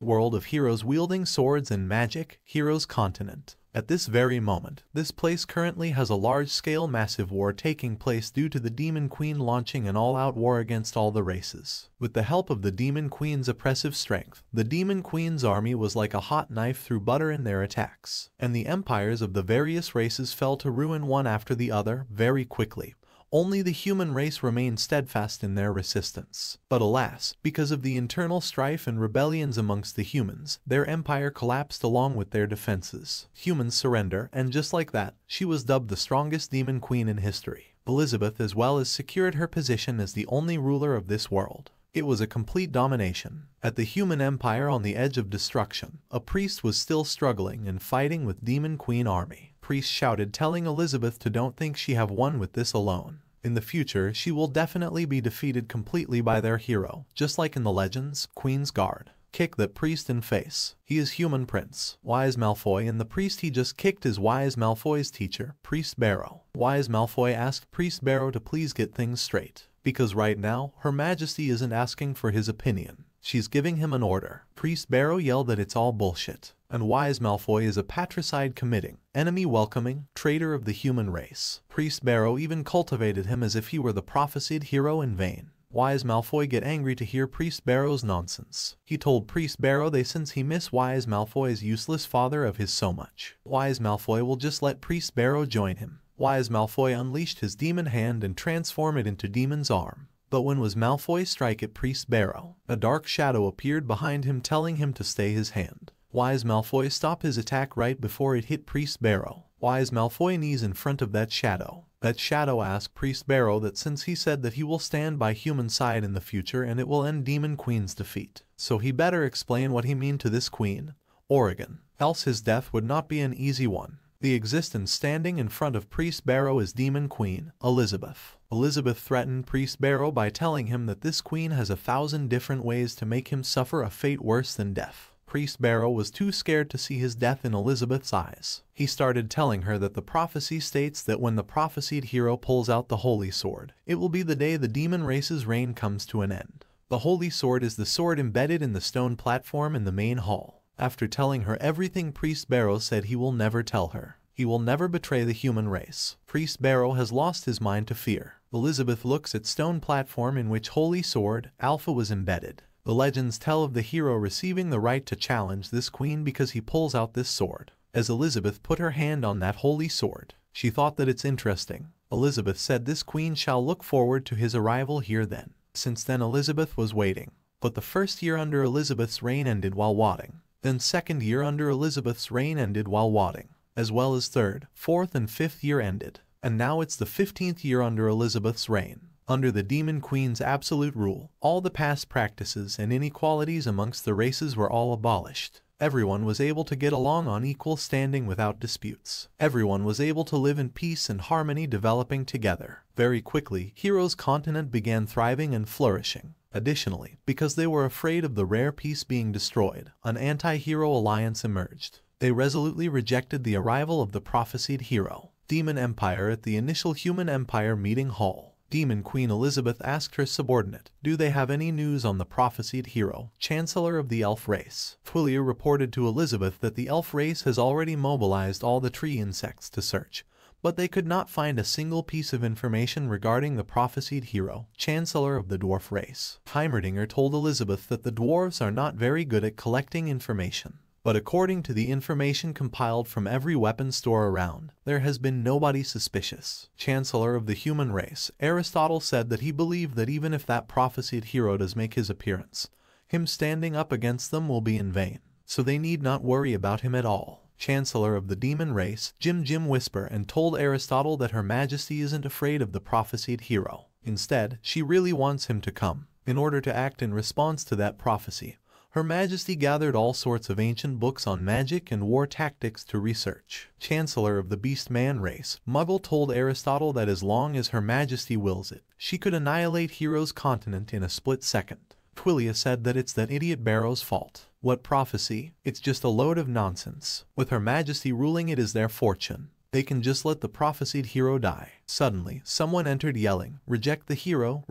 World of heroes wielding swords and magic, Heroes Continent. At this very moment, this place currently has a large-scale massive war taking place due to the Demon Queen launching an all-out war against all the races. With the help of the Demon Queen's oppressive strength, the Demon Queen's army was like a hot knife through butter in their attacks, and the empires of the various races fell to ruin one after the other very quickly. Only the human race remained steadfast in their resistance. But alas, because of the internal strife and rebellions amongst the humans, their empire collapsed along with their defenses. Humans surrender, and just like that, she was dubbed the strongest demon queen in history. Elizabeth as well as secured her position as the only ruler of this world. It was a complete domination. At the human empire on the edge of destruction, a priest was still struggling and fighting with Demon Queen army. Priest shouted, telling Elizabeth to don't think she have won with this alone. In the future, she will definitely be defeated completely by their hero, just like in the legends, Queen's Guard. Kick that priest in face. He is human prince. Wise Malfoy, and the priest he just kicked is Wise Malfoy's teacher, Priest Barrow. Wise Malfoy asked Priest Barrow to please get things straight, because right now, Her Majesty isn't asking for his opinion. She's giving him an order. Priest Barrow yelled that it's all bullshit. And Wise Malfoy is a patricide committing, enemy welcoming, traitor of the human race. Priest Barrow even cultivated him as if he were the prophesied hero in vain. Wise Malfoy get angry to hear Priest Barrow's nonsense. He told Priest Barrow that since he miss Wise Malfoy's useless father of his so much, Wise Malfoy will just let Priest Barrow join him. Wise Malfoy unleashed his demon hand and transformed it into Demon's arm. But when was Malfoy strike at Priest Barrow, a dark shadow appeared behind him telling him to stay his hand. Wise Malfoy stopped his attack right before it hit Priest Barrow. Wise Malfoy knees in front of that shadow. That shadow asked Priest Barrow that since he said that he will stand by human side in the future and it will end Demon Queen's defeat, so he better explain what he mean to this queen, Oregon, else his death would not be an easy one. The existence standing in front of Priest Barrow is Demon Queen, Elizabeth. Elizabeth threatened Priest Barrow by telling him that this queen has 1,000 different ways to make him suffer a fate worse than death. Priest Barrow was too scared to see his death in Elizabeth's eyes. He started telling her that the prophecy states that when the prophesied hero pulls out the holy sword, it will be the day the demon race's reign comes to an end. The holy sword is the sword embedded in the stone platform in the main hall. After telling her everything, Priest Barrow said he will never tell her. He will never betray the human race. Priest Barrow has lost his mind to fear. Elizabeth looks at stone platform in which holy sword, Alpha, was embedded. The legends tell of the hero receiving the right to challenge this queen because he pulls out this sword. As Elizabeth put her hand on that holy sword, she thought that it's interesting. Elizabeth said this queen shall look forward to his arrival here then. Since then Elizabeth was waiting. But the first year under Elizabeth's reign ended while waiting. Then second year under Elizabeth's reign ended while waiting. As well as third, fourth and fifth year ended. And now it's the 15th year under Elizabeth's reign. Under the Demon Queen's absolute rule, all the past practices and inequalities amongst the races were all abolished. Everyone was able to get along on equal standing without disputes. Everyone was able to live in peace and harmony, developing together. Very quickly, Heroes Continent began thriving and flourishing. Additionally, because they were afraid of the rare peace being destroyed, an anti-hero alliance emerged. They resolutely rejected the arrival of the prophesied hero. Demon Empire. At the initial Human Empire meeting hall, Demon Queen Elizabeth asked her subordinate, do they have any news on the prophesied hero, Chancellor of the elf race? Twilio reported to Elizabeth that the elf race has already mobilized all the tree insects to search, but they could not find a single piece of information regarding the prophesied hero, Chancellor of the dwarf race. Heimerdinger told Elizabeth that the dwarves are not very good at collecting information. But according to the information compiled from every weapon store around, there has been nobody suspicious. Chancellor of the human race, Aristotle said that he believed that even if that prophesied hero does make his appearance, him standing up against them will be in vain, so they need not worry about him at all. Chancellor of the demon race, Jim whispered and told Aristotle that Her Majesty isn't afraid of the prophesied hero. Instead, she really wants him to come. In order to act in response to that prophecy, Her Majesty gathered all sorts of ancient books on magic and war tactics to research. Chancellor of the Beast Man race, Muggle told Aristotle that as long as Her Majesty wills it, she could annihilate Heroes Continent in a split second. Twilio said that it's that idiot Barrow's fault. What prophecy? It's just a load of nonsense. With Her Majesty ruling, it is their fortune. They can just let the prophesied hero die. Suddenly, someone entered yelling, reject the hero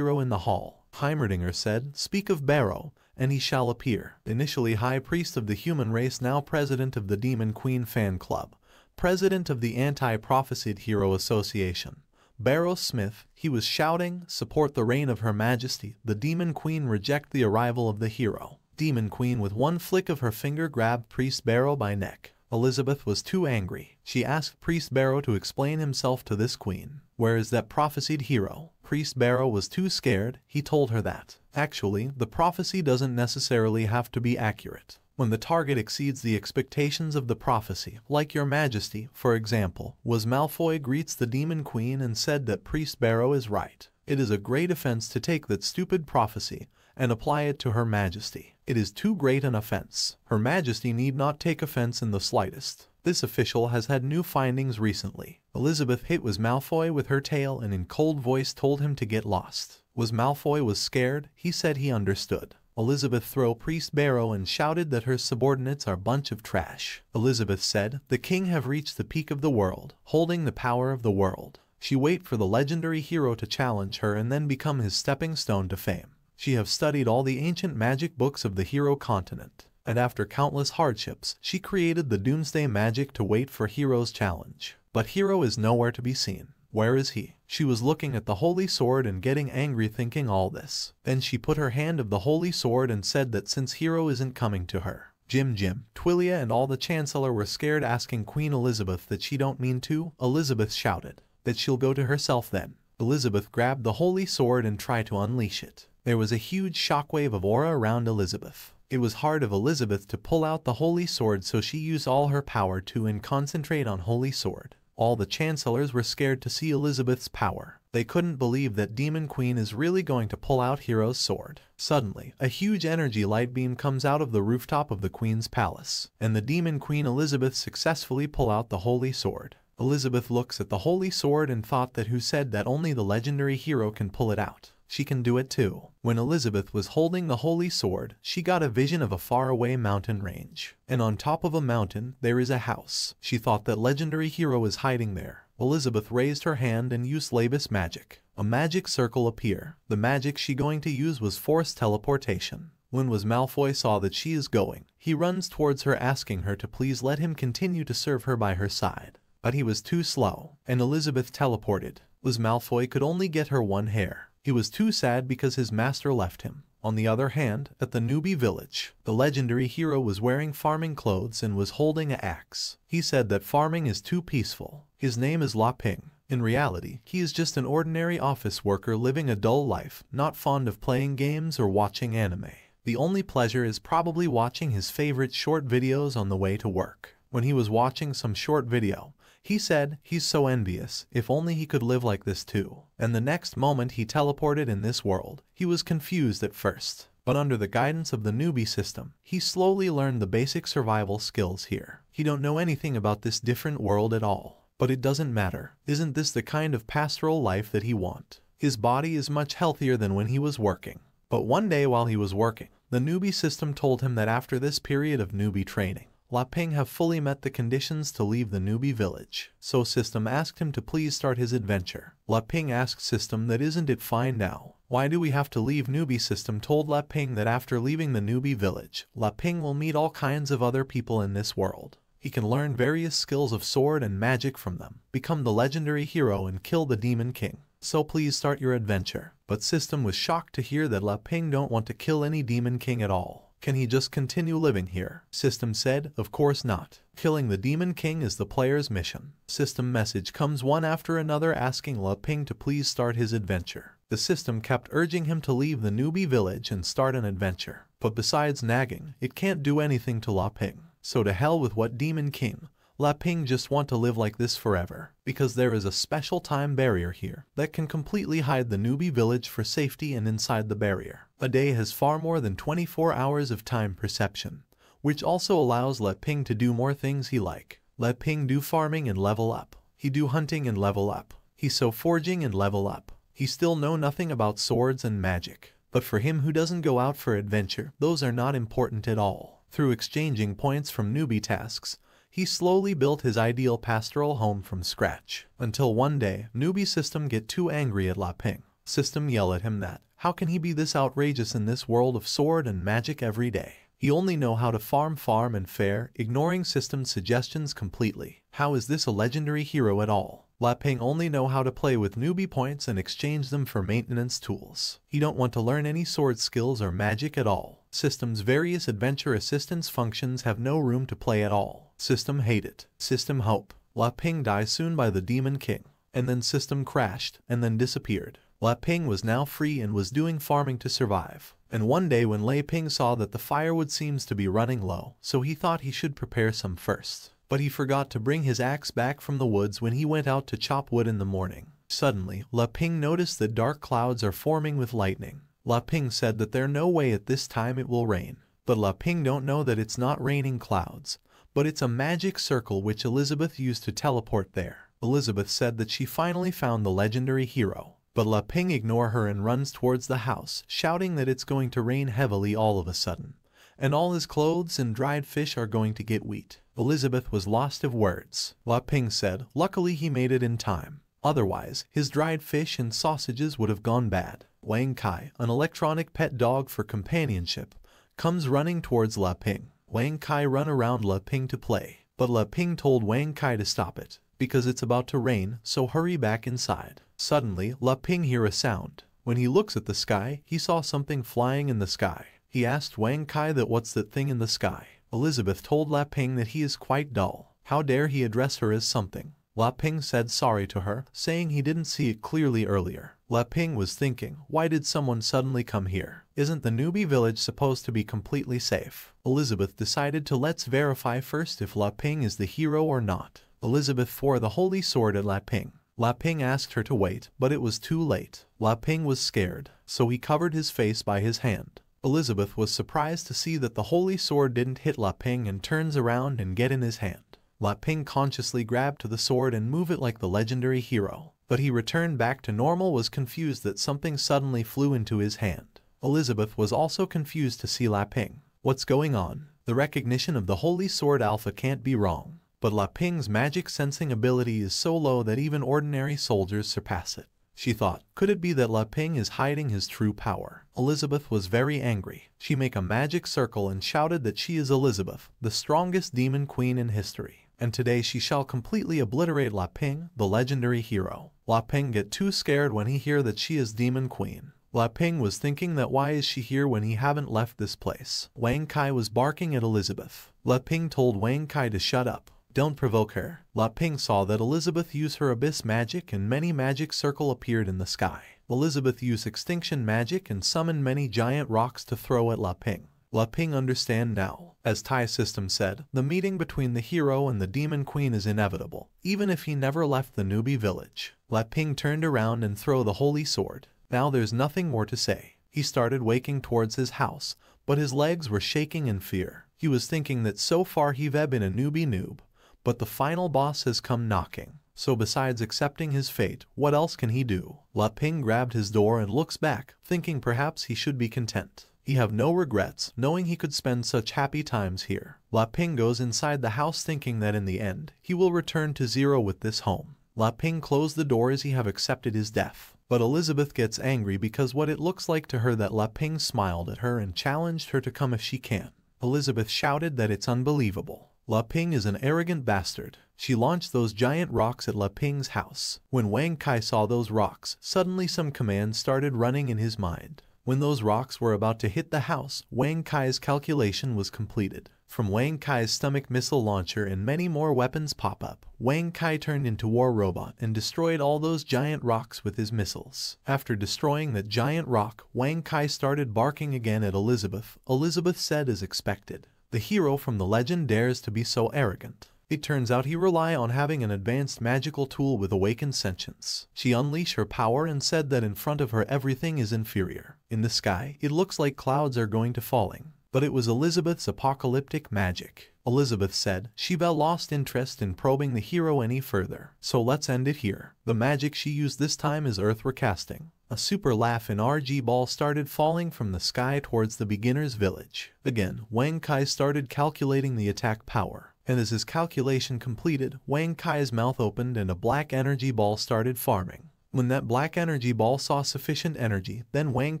in the hall. Heimerdinger said, speak of Barrow, and he shall appear. Initially High Priest of the human race, now President of the Demon Queen Fan Club, President of the Anti-Prophesied Hero Association, Barrow Smith, he was shouting, "Support the reign of Her Majesty, the Demon Queen, reject the arrival of the hero." Demon Queen with one flick of her finger grabbed Priest Barrow by neck. Elizabeth was too angry. She asked Priest Barrow to explain himself to this queen. Where is that prophesied hero? Priest Barrow was too scared. He told her that, actually, the prophecy doesn't necessarily have to be accurate. When the target exceeds the expectations of the prophecy, like Your Majesty, for example, was Malfoy greets the Demon Queen and said that Priest Barrow is right. It is a great offense to take that stupid prophecy and apply it to Her Majesty. It is too great an offense. Her Majesty need not take offense in the slightest. This official has had new findings recently. Elizabeth hit was Malfoy with her tail and in cold voice told him to get lost. Malfoy was scared. He said he understood. Elizabeth threw Priest Barrow and shouted that her subordinates are a bunch of trash. Elizabeth said, "The king have reached the peak of the world, holding the power of the world. She wait for the legendary hero to challenge her and then become his stepping stone to fame. She have studied all the ancient magic books of the hero continent, and after countless hardships, she created the doomsday magic to wait for hero's challenge. But hero is nowhere to be seen. Where is he?" She was looking at the holy sword and getting angry thinking all this. Then she put her hand of the holy sword and said that since hero isn't coming to her, Jim, Twilia and all the Chancellor were scared, asking Queen Elizabeth that she don't mean to. Elizabeth shouted that she'll go to herself then. Elizabeth grabbed the holy sword and tried to unleash it. There was a huge shockwave of aura around Elizabeth. It was hard of Elizabeth to pull out the holy sword, so she used all her power to and concentrate on holy sword. All the Chancellors were scared to see Elizabeth's power. They couldn't believe that Demon Queen is really going to pull out Hero's sword. Suddenly, a huge energy light beam comes out of the rooftop of the Queen's palace, and the Demon Queen Elizabeth successfully pull out the holy sword. Elizabeth looks at the holy sword and thought that who said that only the legendary hero can pull it out? She can do it too. When Elizabeth was holding the holy sword, she got a vision of a faraway mountain range. And on top of a mountain, there is a house. She thought that legendary hero is hiding there. Elizabeth raised her hand and used Labus magic. A magic circle appeared. The magic she going to use was forced teleportation. When Malfoy saw that she is going, he runs towards her asking her to please let him continue to serve her by her side. But he was too slow, and Elizabeth teleported. Malfoy could only get her one hair. He was too sad because his master left him. On the other hand, at the newbie village, the legendary hero was wearing farming clothes and was holding an axe. He said that farming is too peaceful. His name is La Ping. In reality, he is just an ordinary office worker living a dull life, not fond of playing games or watching anime. The only pleasure is probably watching his favorite short videos on the way to work. When he was watching some short video, he said he's so envious, if only he could live like this too. And the next moment he teleported in this world. He was confused at first, but under the guidance of the newbie system, he slowly learned the basic survival skills here. He don't know anything about this different world at all. But it doesn't matter. Isn't this the kind of pastoral life that he wants? His body is much healthier than when he was working. But one day while he was working, the newbie system told him that after this period of newbie training, La Ping have fully met the conditions to leave the newbie village. So system asked him to please start his adventure. La Ping asked system that isn't it fine now? Why do we have to leave? Newbie system told La Ping that after leaving the newbie village, La Ping will meet all kinds of other people in this world. He can learn various skills of sword and magic from them, become the legendary hero and kill the Demon King. So please start your adventure. But system was shocked to hear that La Ping don't want to kill any Demon King at all. Can he just continue living here? System said, of course not. Killing the Demon King is the player's mission. System message comes one after another asking La Ping to please start his adventure. The system kept urging him to leave the newbie village and start an adventure. But besides nagging, it can't do anything to La Ping. So to hell with what Demon King. La Ping just want to live like this forever, because there is a special time barrier here that can completely hide the newbie village for safety, and inside the barrier, a day has far more than 24 hours of time perception, which also allows La Ping to do more things he like. La Ping do farming and level up. He do hunting and level up. He sew forging and level up. He still know nothing about swords and magic. But for him who doesn't go out for adventure, those are not important at all. Through exchanging points from newbie tasks, he slowly built his ideal pastoral home from scratch. Until one day, newbie system get too angry at La Ping. System yell at him that, How can he be this outrageous in this world of sword and magic every day? He only know how to farm and fare, ignoring system's suggestions completely. How is this a legendary hero at all? Laping only know how to play with newbie points and exchange them for maintenance tools. He don't want to learn any sword skills or magic at all. System's various adventure assistance functions have no room to play at all. System hate it. System hope. Laping dies soon by the Demon King. And then system crashed, and then disappeared. Laping was now free and was doing farming to survive. And one day when Laping saw that the firewood seems to be running low, so he thought he should prepare some first. But he forgot to bring his axe back from the woods when he went out to chop wood in the morning. Suddenly, Laping noticed that dark clouds are forming with lightning. Laping said that there's no way at this time it will rain. But Laping don't know that it's not raining clouds, but it's a magic circle which Elizabeth used to teleport there. Elizabeth said that she finally found the legendary hero. But Laping ignores her and runs towards the house, shouting that it's going to rain heavily all of a sudden, and all his clothes and dried fish are going to get wet. Elizabeth was lost of words. Laping said, luckily he made it in time. Otherwise, his dried fish and sausages would have gone bad. Wang Kai, an electronic pet dog for companionship, comes running towards Laping. Wang Kai run around Laping to play, but Laping told Wang Kai to stop it, because it's about to rain, so hurry back inside. Suddenly, Laping hear a sound. When he looks at the sky, he saw something flying in the sky. He asked Wang Kai that what's that thing in the sky. Elizabeth told Laping that he is quite dull. How dare he address her as something? Laping said sorry to her, saying he didn't see it clearly earlier. Laping was thinking, why did someone suddenly come here? Isn't the newbie village supposed to be completely safe? Elizabeth decided to let's verify first if Laping is the hero or not. Elizabeth threw the holy sword at Laping. Laping asked her to wait, but it was too late. Laping was scared, so he covered his face by his hand. Elizabeth was surprised to see that the holy sword didn't hit Laping and turns around and get in his hand. Laping consciously grabbed to the sword and moved it like the legendary hero. But he returned back to normal, was confused that something suddenly flew into his hand. Elizabeth was also confused to see Laping. What's going on? The recognition of the holy sword alpha can't be wrong. But Laping's magic sensing ability is so low that even ordinary soldiers surpass it. She thought, could it be that Laping is hiding his true power? Elizabeth was very angry. She made a magic circle and shouted that she is Elizabeth, the strongest demon queen in history. And today she shall completely obliterate Laping, the legendary hero. Laping get too scared when he hear that she is demon queen. Laping was thinking that why is she here when he haven't left this place? Wang Kai was barking at Elizabeth. Laping told Wang Kai to shut up. Don't provoke her. Laping saw that Elizabeth used her abyss magic and many magic circle appeared in the sky. Elizabeth used extinction magic and summoned many giant rocks to throw at Laping. Laping understand now. As Tai System said, the meeting between the hero and the demon queen is inevitable, even if he never left the newbie village. Laping turned around and threw the holy sword. Now there's nothing more to say. He started waking towards his house, but his legs were shaking in fear. He was thinking that so far he've been a newbie noob. But the final boss has come knocking, so besides accepting his fate, what else can he do? Laping grabbed his door and looks back, thinking perhaps he should be content. He have no regrets, knowing he could spend such happy times here. Laping goes inside the house thinking that in the end, he will return to zero with this home. Laping closed the door as he have accepted his death. But Elizabeth gets angry because what it looks like to her that Laping smiled at her and challenged her to come if she can. Elizabeth shouted that it's unbelievable. Laping is an arrogant bastard. She launched those giant rocks at Laping's house. When Wang Kai saw those rocks, suddenly some commands started running in his mind. When those rocks were about to hit the house, Wang Kai's calculation was completed. From Wang Kai's stomach missile launcher and many more weapons pop up, Wang Kai turned into War Robot and destroyed all those giant rocks with his missiles. After destroying that giant rock, Wang Kai started barking again at Elizabeth. Elizabeth said as expected. The hero from the legend dares to be so arrogant. It turns out he rely on having an advanced magical tool with awakened sentience. She unleashed her power and said that in front of her everything is inferior. In the sky, it looks like clouds are going to falling. But it was Elizabeth's apocalyptic magic. Elizabeth said she lost interest in probing the hero any further. So let's end it here. The magic she used this time is earth recasting. A super laugh in RG ball started falling from the sky towards the beginner's village. Again, Wang Kai started calculating the attack power. And as his calculation completed, Wang Kai's mouth opened and a black energy ball started farming. When that black energy ball saw sufficient energy, then Wang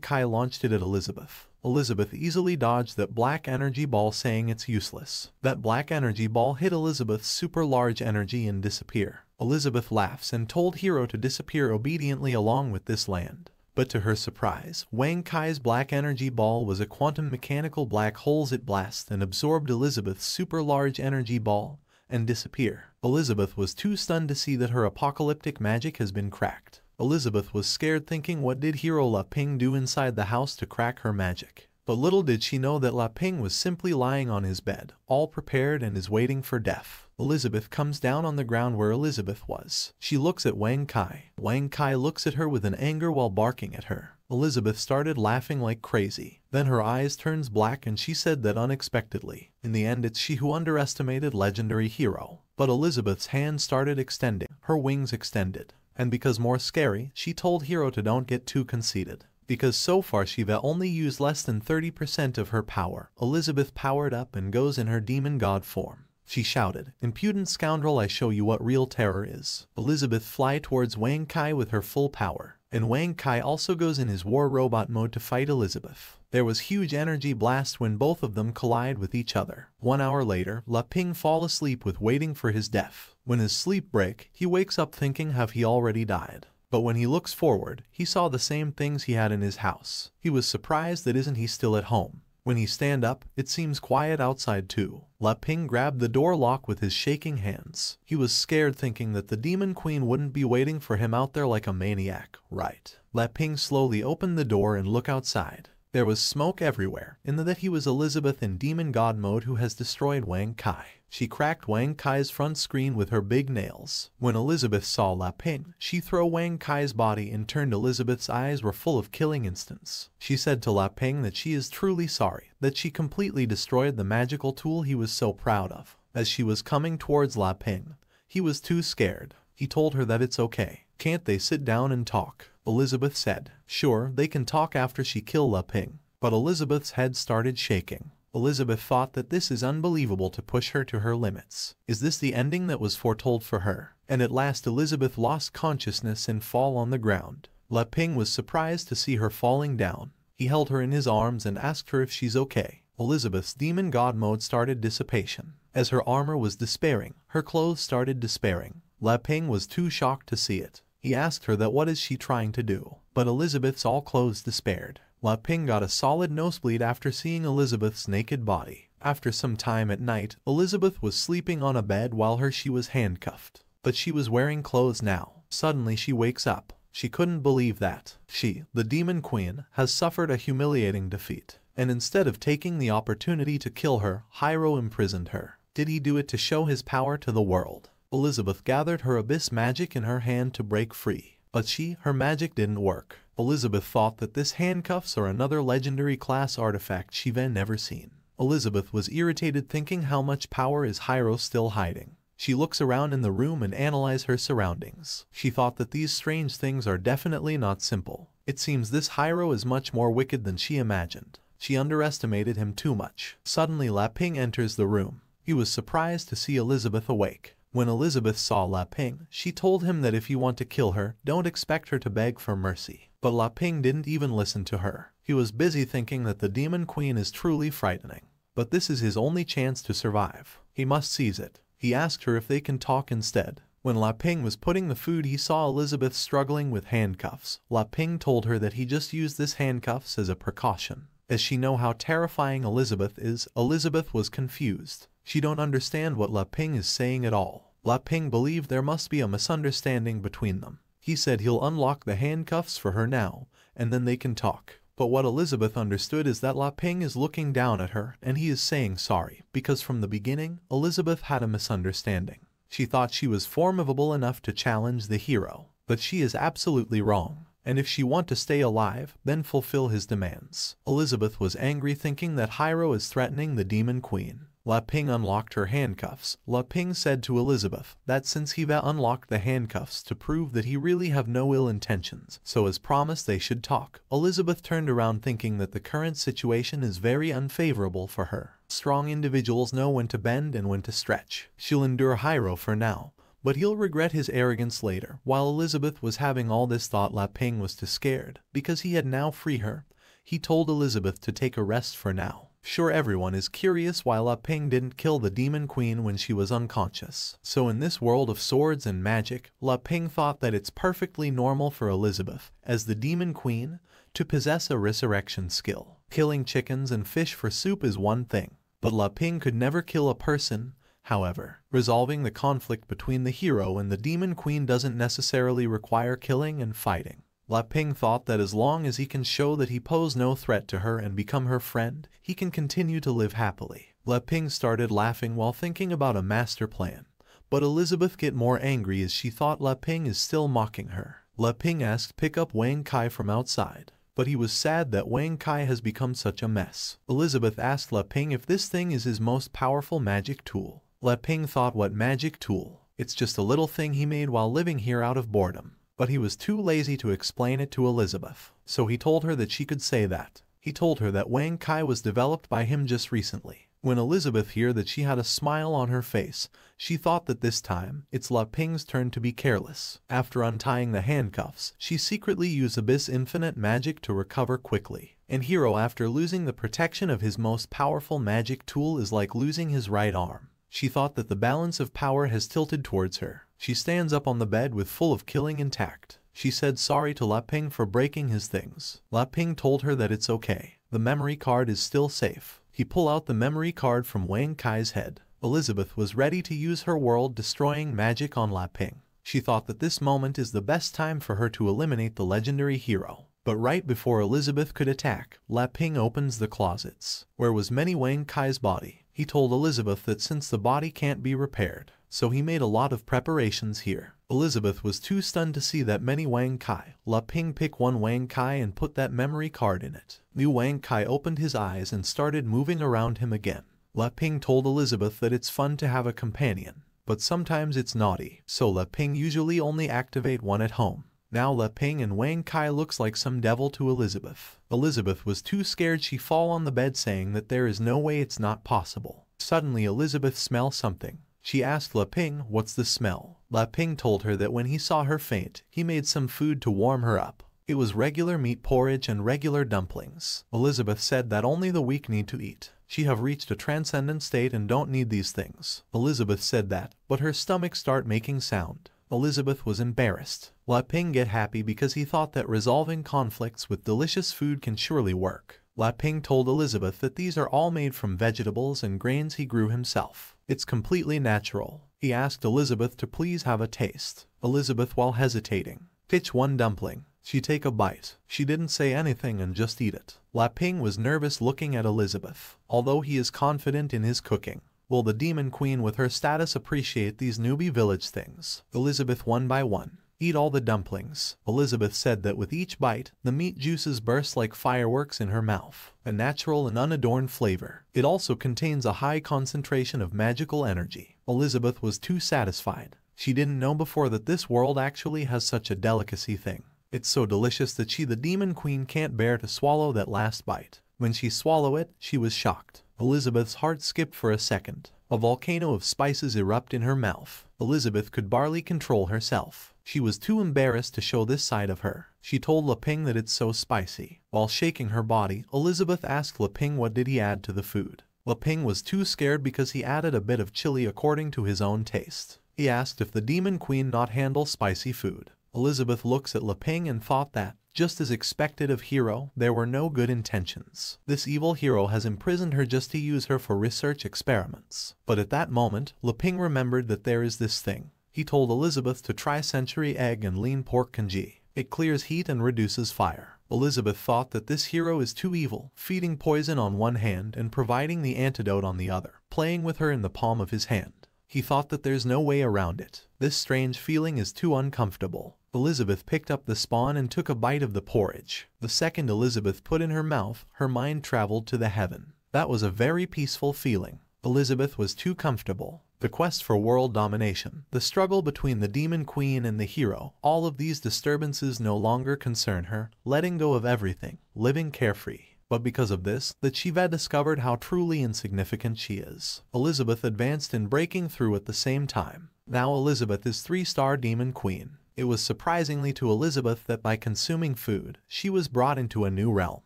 Kai launched it at Elizabeth. Elizabeth easily dodged that black energy ball, saying it's useless. That black energy ball hit Elizabeth's super large energy and disappear. Elizabeth laughs and told Hero to disappear obediently along with this land. But to her surprise, Wang Kai's black energy ball was a quantum mechanical black holes. It blasted and absorbed Elizabeth's super large energy ball and disappear. Elizabeth was too stunned to see that her apocalyptic magic has been cracked. Elizabeth was scared, thinking, what did Hero La Ping do inside the house to crack her magic? But little did she know that La Ping was simply lying on his bed, all prepared and is waiting for death. Elizabeth comes down on the ground where Elizabeth was. She looks at Wang Kai. Wang Kai looks at her with an anger while barking at her. Elizabeth started laughing like crazy. Then her eyes turns black and she said that unexpectedly. In the end, it's she who underestimated legendary Hero. But Elizabeth's hand started extending. Her wings extended. And because more scary, she told Hero to don't get too conceited. Because so far she've only used less than 30% of her power. Elizabeth powered up and goes in her demon god form. She shouted, "Impudent scoundrel, I show you what real terror is." Elizabeth fly towards Wang Kai with her full power. And Wang Kai also goes in his war robot mode to fight Elizabeth. There was huge energy blast when both of them collide with each other. 1 hour later, La Ping fall asleep with waiting for his death. When his sleep break, he wakes up thinking have he already died. But when he looks forward, he saw the same things he had in his house. He was surprised that isn't he still at home. When he stand up, it seems quiet outside too. La Ping grabbed the door lock with his shaking hands. He was scared, thinking that the demon queen wouldn't be waiting for him out there like a maniac, right? La Ping slowly opened the door and looked outside. There was smoke everywhere, in that he was Elizabeth in demon god mode who has destroyed Wang Kai. She cracked Wang Kai's front screen with her big nails. When Elizabeth saw La Ping, she threw Wang Kai's body and turned. Elizabeth's eyes were full of killing instincts. She said to La Ping that she is truly sorry, that she completely destroyed the magical tool he was so proud of. As she was coming towards La Ping, he was too scared. He told her that it's okay. Can't they sit down and talk? Elizabeth said, sure, they can talk after she killed La Ping. But Elizabeth's head started shaking. Elizabeth thought that this is unbelievable to push her to her limits. Is this the ending that was foretold for her? And at last Elizabeth lost consciousness and fall on the ground. La Ping was surprised to see her falling down. He held her in his arms and asked her if she's okay. Elizabeth's demon god mode started dissipation. As her armor was despairing, her clothes started despairing. La Ping was too shocked to see it. He asked her that what is she trying to do, but Elizabeth's all clothes despaired. La Ping got a solid nosebleed after seeing Elizabeth's naked body. After some time at night, Elizabeth was sleeping on a bed while she was handcuffed. But she was wearing clothes now. Suddenly she wakes up. She couldn't believe that she, the demon queen, has suffered a humiliating defeat. And instead of taking the opportunity to kill her, Hiro imprisoned her. Did he do it to show his power to the world? Elizabeth gathered her abyss magic in her hand to break free. But her magic didn't work. Elizabeth thought that this handcuffs are another legendary class artifact she've never seen. Elizabeth was irritated, thinking how much power is Hiro still hiding. She looks around in the room and analyzes her surroundings. She thought that these strange things are definitely not simple. It seems this Hiro is much more wicked than she imagined. She underestimated him too much. Suddenly La Ping enters the room. He was surprised to see Elizabeth awake. When Elizabeth saw La Ping, she told him that if you want to kill her, don't expect her to beg for mercy. But La Ping didn't even listen to her. He was busy thinking that the demon queen is truly frightening. But this is his only chance to survive. He must seize it. He asked her if they can talk instead. When La Ping was putting the food, he saw Elizabeth struggling with handcuffs. La Ping told her that he just used this handcuffs as a precaution. As she know how terrifying Elizabeth is, Elizabeth was confused. She don't understand what La Ping is saying at all. La Ping believed there must be a misunderstanding between them. He said he'll unlock the handcuffs for her now, and then they can talk. But what Elizabeth understood is that La Ping is looking down at her, and he is saying sorry, because from the beginning, Elizabeth had a misunderstanding. She thought she was formidable enough to challenge the hero, but she is absolutely wrong. And if she want to stay alive, then fulfill his demands. Elizabeth was angry, thinking that Hiro is threatening the demon queen. La Ping unlocked her handcuffs. La Ping said to Elizabeth that since he unlocked the handcuffs to prove that he really have no ill intentions, so as promised they should talk. Elizabeth turned around, thinking that the current situation is very unfavorable for her. Strong individuals know when to bend and when to stretch. She'll endure Hiro for now, but he'll regret his arrogance later. While Elizabeth was having all this thought, Laping was too scared, because he had now free her. He told Elizabeth to take a rest for now. Sure, everyone is curious why Laping didn't kill the Demon Queen when she was unconscious. So in this world of swords and magic, Laping thought that it's perfectly normal for Elizabeth, as the Demon Queen, to possess a resurrection skill. Killing chickens and fish for soup is one thing, but Laping could never kill a person. However, resolving the conflict between the hero and the Demon Queen doesn't necessarily require killing and fighting. Laping thought that as long as he can show that he pose no threat to her and become her friend, he can continue to live happily. Laping started laughing while thinking about a master plan, but Elizabeth get more angry as she thought Laping is still mocking her. Laping asked pick up Wang Kai from outside, but he was sad that Wang Kai has become such a mess. Elizabeth asked Laping if this thing is his most powerful magic tool. Laping thought, what magic tool? It's just a little thing he made while living here out of boredom. But he was too lazy to explain it to Elizabeth, so he told her that she could say that. He told her that Wang Kai was developed by him just recently. When Elizabeth heard that, she had a smile on her face. She thought that this time, it's Laping's turn to be careless. After untying the handcuffs, she secretly used Abyss Infinite Magic to recover quickly. And Hero, after losing the protection of his most powerful magic tool, is like losing his right arm. She thought that the balance of power has tilted towards her. She stands up on the bed with full of killing intact. She said sorry to Laping for breaking his things. Laping told her that it's okay. The memory card is still safe. He pulled out the memory card from Wang Kai's head. Elizabeth was ready to use her world-destroying magic on Laping. She thought that this moment is the best time for her to eliminate the legendary hero. But right before Elizabeth could attack, Laping opens the closets, where was many Wang Kai's body. He told Elizabeth that since the body can't be repaired, so he made a lot of preparations here. Elizabeth was too stunned to see that many Wang Kai. Laping picked one Wang Kai and put that memory card in it. New Wang Kai opened his eyes and started moving around him again. Laping told Elizabeth that it's fun to have a companion, but sometimes it's naughty, so Laping usually only activate one at home. Now Laping and Wang Kai looks like some devil to Elizabeth. Elizabeth was too scared, she fall on the bed saying that there is no way, it's not possible. Suddenly Elizabeth smelled something. She asked Laping, what's the smell? Laping told her that when he saw her faint, he made some food to warm her up. It was regular meat porridge and regular dumplings. Elizabeth said that only the weak need to eat. She have reached a transcendent state and don't need these things. Elizabeth said that, but her stomach start making sound. Elizabeth was embarrassed. Laping get happy because he thought that resolving conflicts with delicious food can surely work. Laping told Elizabeth that these are all made from vegetables and grains he grew himself. It's completely natural. He asked Elizabeth to please have a taste. Elizabeth, while hesitating, pitched one dumpling. She take a bite. She didn't say anything and just eat it. Laping was nervous looking at Elizabeth, although he is confident in his cooking. Will the Demon Queen with her status appreciate these newbie village things? Elizabeth one by one. Eat all the dumplings. Elizabeth said that with each bite, the meat juices burst like fireworks in her mouth. A natural and unadorned flavor. It also contains a high concentration of magical energy. Elizabeth was too satisfied. She didn't know before that this world actually has such a delicacy thing. It's so delicious that she, the Demon Queen, can't bear to swallow that last bite. When she swallowed it, she was shocked. Elizabeth's heart skipped for a second. A volcano of spices erupted in her mouth. Elizabeth could barely control herself. She was too embarrassed to show this side of her. She told Laping that it's so spicy. While shaking her body, Elizabeth asked Laping what did he add to the food. Laping was too scared because he added a bit of chili according to his own taste. He asked if the Demon Queen not handle spicy food. Elizabeth looks at Laping and thought that, just as expected of Hero, there were no good intentions. This evil hero has imprisoned her just to use her for research experiments. But at that moment, Laping remembered that there is this thing. He told Elizabeth to try century egg and lean pork congee. It clears heat and reduces fire. Elizabeth thought that this hero is too evil, feeding poison on one hand and providing the antidote on the other, playing with her in the palm of his hand. He thought that there's no way around it. This strange feeling is too uncomfortable. Elizabeth picked up the spawn and took a bite of the porridge. The second Elizabeth put in her mouth, her mind traveled to the heaven. That was a very peaceful feeling. Elizabeth was too comfortable. The quest for world domination, the struggle between the Demon Queen and the hero, all of these disturbances no longer concern her, letting go of everything, living carefree. But because of this, the Chiva discovered how truly insignificant she is. Elizabeth advanced in breaking through at the same time. Now Elizabeth is 3-star demon queen. It was surprisingly to Elizabeth that by consuming food, she was brought into a new realm.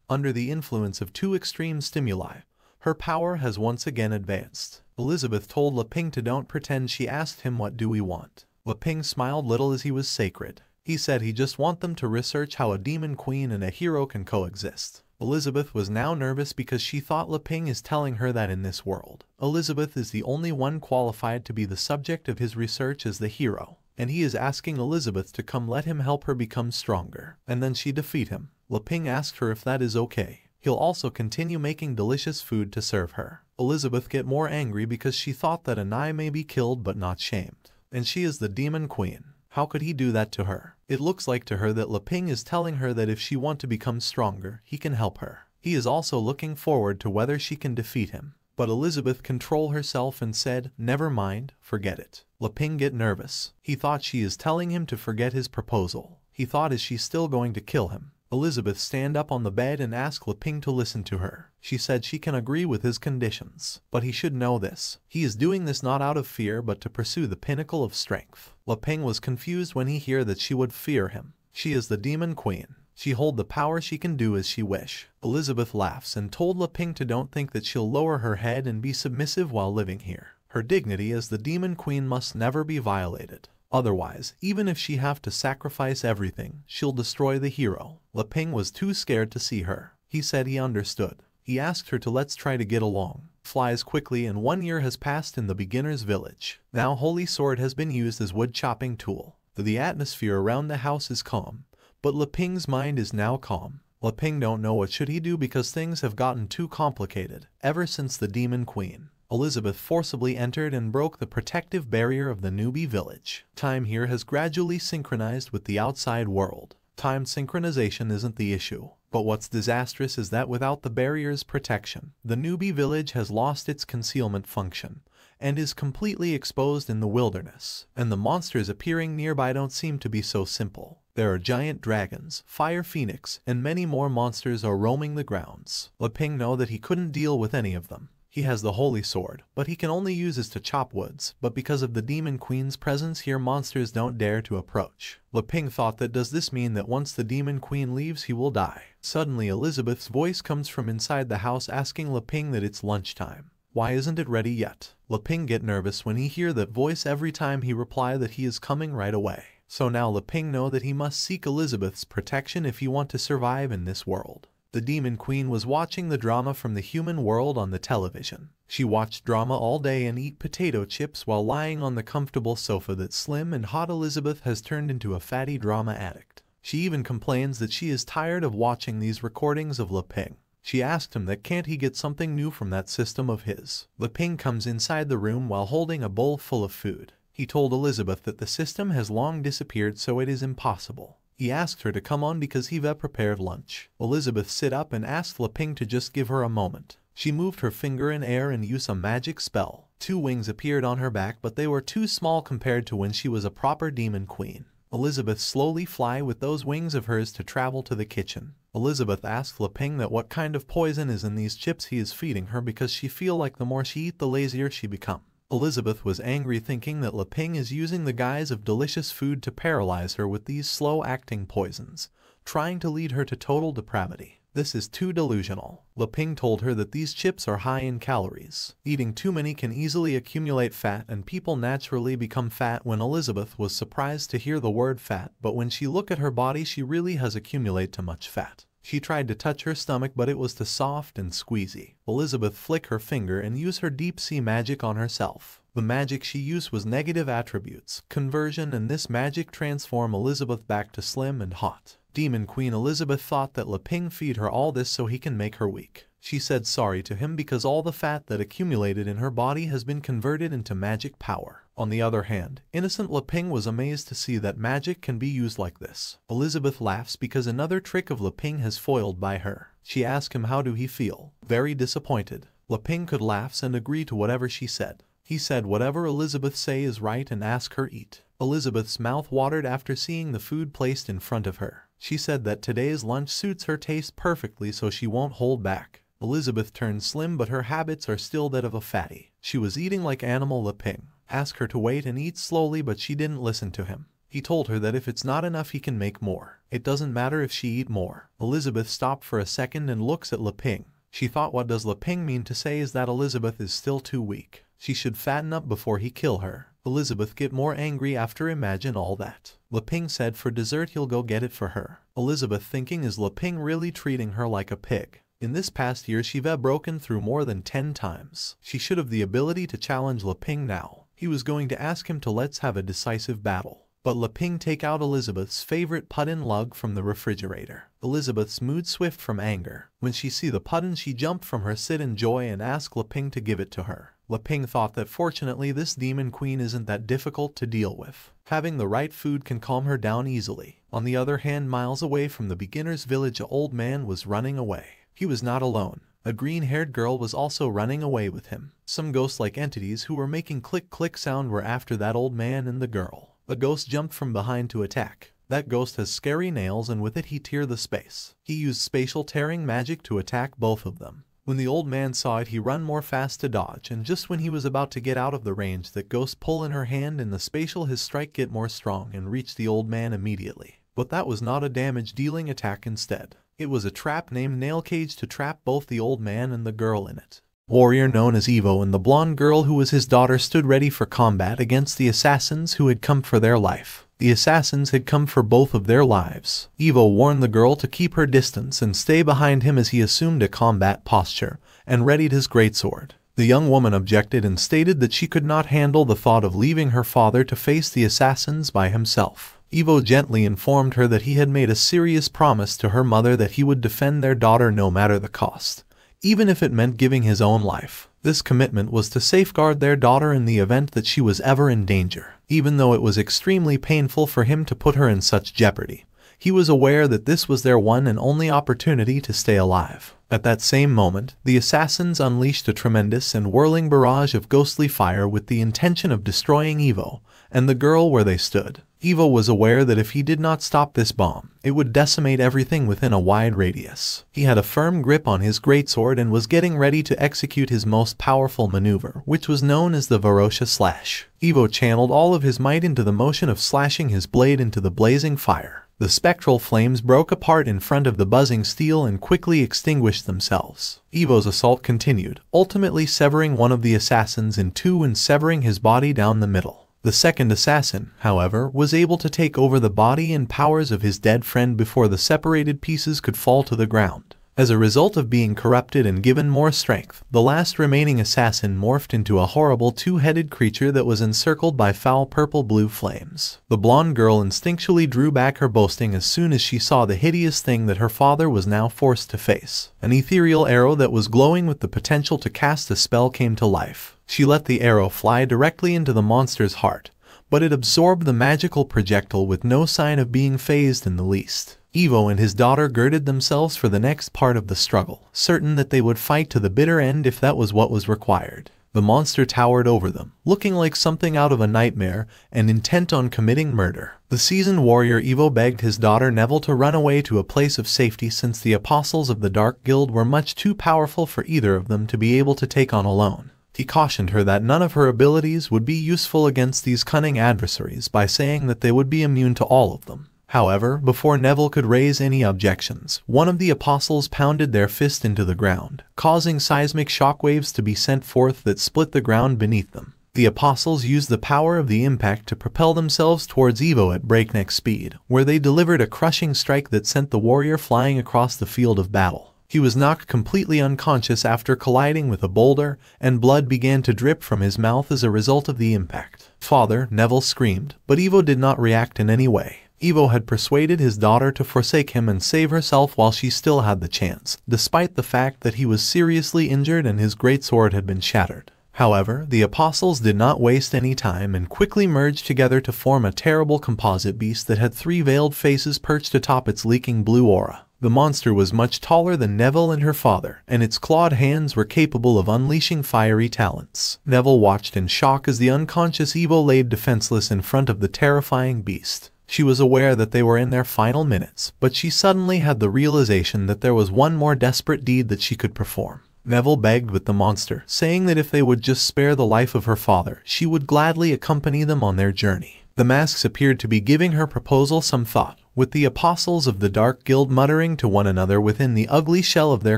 Under the influence of 2 extreme stimuli, her power has once again advanced. Elizabeth told Leping to don't pretend. She asked him, what do we want? Leping smiled little as he was sacred. He said he just want them to research how a demon queen and a hero can coexist. Elizabeth was now nervous because she thought Leping is telling her that in this world, Elizabeth is the only one qualified to be the subject of his research as the hero, and he is asking Elizabeth to come let him help her become stronger, and then she defeat him. Leping asked her if that is okay. He'll also continue making delicious food to serve her. Elizabeth get more angry because she thought that Anai may be killed but not shamed. And she is the demon queen. How could he do that to her? It looks like to her that Leping is telling her that if she want to become stronger, he can help her. He is also looking forward to whether she can defeat him. But Elizabeth controlled herself and said, never mind, forget it. Leping get nervous. He thought she is telling him to forget his proposal. He thought, is she still going to kill him? Elizabeth stand up on the bed and asked Leping to listen to her. She said she can agree with his conditions, but he should know this. He is doing this not out of fear but to pursue the pinnacle of strength. Leping was confused when he heard that she would fear him. She is the demon queen. She hold the power, she can do as she wish. Elizabeth laughs and told Leping to don't think that she'll lower her head and be submissive while living here. Her dignity as the demon queen must never be violated. Otherwise, even if she have to sacrifice everything, she'll destroy the hero. Leping was too scared to see her. He said he understood. He asked her to let's try to get along. Flies quickly and 1 year has passed in the beginner's village. Now Holy Sword has been used as wood chopping tool. The atmosphere around the house is calm, but Leping's mind is now calm. Leping don't know what should he do because things have gotten too complicated ever since the demon queen. Elizabeth forcibly entered and broke the protective barrier of the newbie village. Time here has gradually synchronized with the outside world. Time synchronization isn't the issue, but what's disastrous is that without the barrier's protection, the newbie village has lost its concealment function and is completely exposed in the wilderness, and the monsters appearing nearby don't seem to be so simple. There are giant dragons, fire phoenix, and many more monsters are roaming the grounds. Leping know that he couldn't deal with any of them. He has the holy sword, but he can only use it to chop woods, but because of the demon queen's presence here monsters don't dare to approach. Leping thought that does this mean that once the demon queen leaves he will die? Suddenly Elizabeth's voice comes from inside the house asking Leping that it's lunchtime. Why isn't it ready yet? Leping get nervous when he hear that voice every time he reply that he is coming right away. So now Leping know that he must seek Elizabeth's protection if he want to survive in this world. The demon queen was watching the drama from the human world on the television. She watched drama all day and eat potato chips while lying on the comfortable sofa that slim and hot Elizabeth has turned into a fatty drama addict. She even complains that she is tired of watching these recordings of Leping. She asked him that can't he get something new from that system of his. Leping comes inside the room while holding a bowl full of food. He told Elizabeth that the system has long disappeared so it is impossible. He asked her to come on because Hiva prepared lunch. Elizabeth sit up and asked Leping to just give her a moment. She moved her finger in air and used a magic spell. 2 wings appeared on her back but they were too small compared to when she was a proper demon queen. Elizabeth slowly fly with those wings of hers to travel to the kitchen. Elizabeth asked Leping that what kind of poison is in these chips he is feeding her because she feel like the more she eat the lazier she become. Elizabeth was angry thinking that Leping is using the guise of delicious food to paralyze her with these slow-acting poisons, trying to lead her to total depravity. This is too delusional. Leping told her that these chips are high in calories. Eating too many can easily accumulate fat and people naturally become fat. When Elizabeth was surprised to hear the word fat, but when she looked at her body she really has accumulated too much fat. She tried to touch her stomach but it was too soft and squeezy. Elizabeth flicked her finger and used her deep sea magic on herself. The magic she used was negative attributes, conversion, and this magic transformed Elizabeth back to slim and hot. Demon Queen Elizabeth thought that Leping feed her all this so he can make her weak. She said sorry to him because all the fat that accumulated in her body has been converted into magic power. On the other hand, innocent Leping was amazed to see that magic can be used like this. Elizabeth laughs because another trick of Leping has foiled by her. She asked him how do he feel. Very disappointed. Leping could laugh and agree to whatever she said. He said whatever Elizabeth say is right and ask her eat. Elizabeth's mouth watered after seeing the food placed in front of her. She said that today's lunch suits her taste perfectly, so she won't hold back. Elizabeth turned slim, but her habits are still that of a fatty. She was eating like animal. Leping asked her to wait and eat slowly, but she didn't listen to him. He told her that if it's not enough, he can make more. It doesn't matter if she eat more. Elizabeth stopped for a second and looks at Leping. She thought, what does Leping mean to say is that Elizabeth is still too weak. She should fatten up before he kill her. Elizabeth get more angry after imagine all that. Leping said for dessert he'll go get it for her. Elizabeth thinking, is Leping really treating her like a pig? In this past year she've broken through more than 10 times. She should have the ability to challenge Leping now. He was going to ask him to let's have a decisive battle. But Leping take out Elizabeth's favorite pudding lug from the refrigerator. Elizabeth's mood swift from anger. When she see the pudding, she jumped from her sit in joy and asked Leping to give it to her. Leping thought that fortunately this demon queen isn't that difficult to deal with. Having the right food can calm her down easily. On the other hand, miles away from the beginner's village, an old man was running away. He was not alone. A green-haired girl was also running away with him. Some ghost-like entities who were making click-click sound were after that old man and the girl. A ghost jumped from behind to attack. That ghost has scary nails, and with it he tear the space. He used spatial tearing magic to attack both of them. When the old man saw it, he run more fast to dodge, and just when he was about to get out of the range, that ghost pull in her hand and the spatial his strike get more strong and reach the old man immediately. But that was not a damage-dealing attack. Instead, it was a trap named Nail Cage to trap both the old man and the girl in it. Warrior known as Evo and the blonde girl who was his daughter stood ready for combat against the assassins who had come for their life. The assassins had come for both of their lives. Evo warned the girl to keep her distance and stay behind him as he assumed a combat posture and readied his greatsword. The young woman objected and stated that she could not handle the thought of leaving her father to face the assassins by himself. Evo gently informed her that he had made a serious promise to her mother that he would defend their daughter no matter the cost, even if it meant giving his own life. This commitment was to safeguard their daughter in the event that she was ever in danger. Even though it was extremely painful for him to put her in such jeopardy, he was aware that this was their one and only opportunity to stay alive. At that same moment, the assassins unleashed a tremendous and whirling barrage of ghostly fire with the intention of destroying Evo and the girl where they stood. Evo was aware that if he did not stop this bomb, it would decimate everything within a wide radius. He had a firm grip on his greatsword and was getting ready to execute his most powerful maneuver, which was known as the Varosha Slash. Evo channeled all of his might into the motion of slashing his blade into the blazing fire. The spectral flames broke apart in front of the buzzing steel and quickly extinguished themselves. Evo's assault continued, ultimately severing one of the assassins in two and severing his body down the middle. The second assassin, however, was able to take over the body and powers of his dead friend before the separated pieces could fall to the ground. As a result of being corrupted and given more strength, the last remaining assassin morphed into a horrible two-headed creature that was encircled by foul purple-blue flames. The blonde girl instinctually drew back her boasting as soon as she saw the hideous thing that her father was now forced to face. An ethereal arrow that was glowing with the potential to cast a spell came to life. She let the arrow fly directly into the monster's heart, but it absorbed the magical projectile with no sign of being phased in the least. Evo and his daughter girded themselves for the next part of the struggle, certain that they would fight to the bitter end if that was what was required. The monster towered over them, looking like something out of a nightmare and intent on committing murder. The seasoned warrior Evo begged his daughter Neville to run away to a place of safety since the apostles of the Dark Guild were much too powerful for either of them to be able to take on alone. He cautioned her that none of her abilities would be useful against these cunning adversaries by saying that they would be immune to all of them. However, before Neville could raise any objections, one of the apostles pounded their fist into the ground, causing seismic shockwaves to be sent forth that split the ground beneath them. The apostles used the power of the impact to propel themselves towards Evo at breakneck speed, where they delivered a crushing strike that sent the warrior flying across the field of battle. He was knocked completely unconscious after colliding with a boulder, and blood began to drip from his mouth as a result of the impact. "Father," Neville screamed, but Evo did not react in any way. Evo had persuaded his daughter to forsake him and save herself while she still had the chance, despite the fact that he was seriously injured and his greatsword had been shattered. However, the apostles did not waste any time and quickly merged together to form a terrible composite beast that had 3 veiled faces perched atop its leaking blue aura. The monster was much taller than Neville and her father, and its clawed hands were capable of unleashing fiery talons. Neville watched in shock as the unconscious Evo laid defenseless in front of the terrifying beast. She was aware that they were in their final minutes, but she suddenly had the realization that there was one more desperate deed that she could perform. Neville begged with the monster, saying that if they would just spare the life of her father, she would gladly accompany them on their journey. The masks appeared to be giving her proposal some thought, with the apostles of the Dark Guild muttering to one another within the ugly shell of their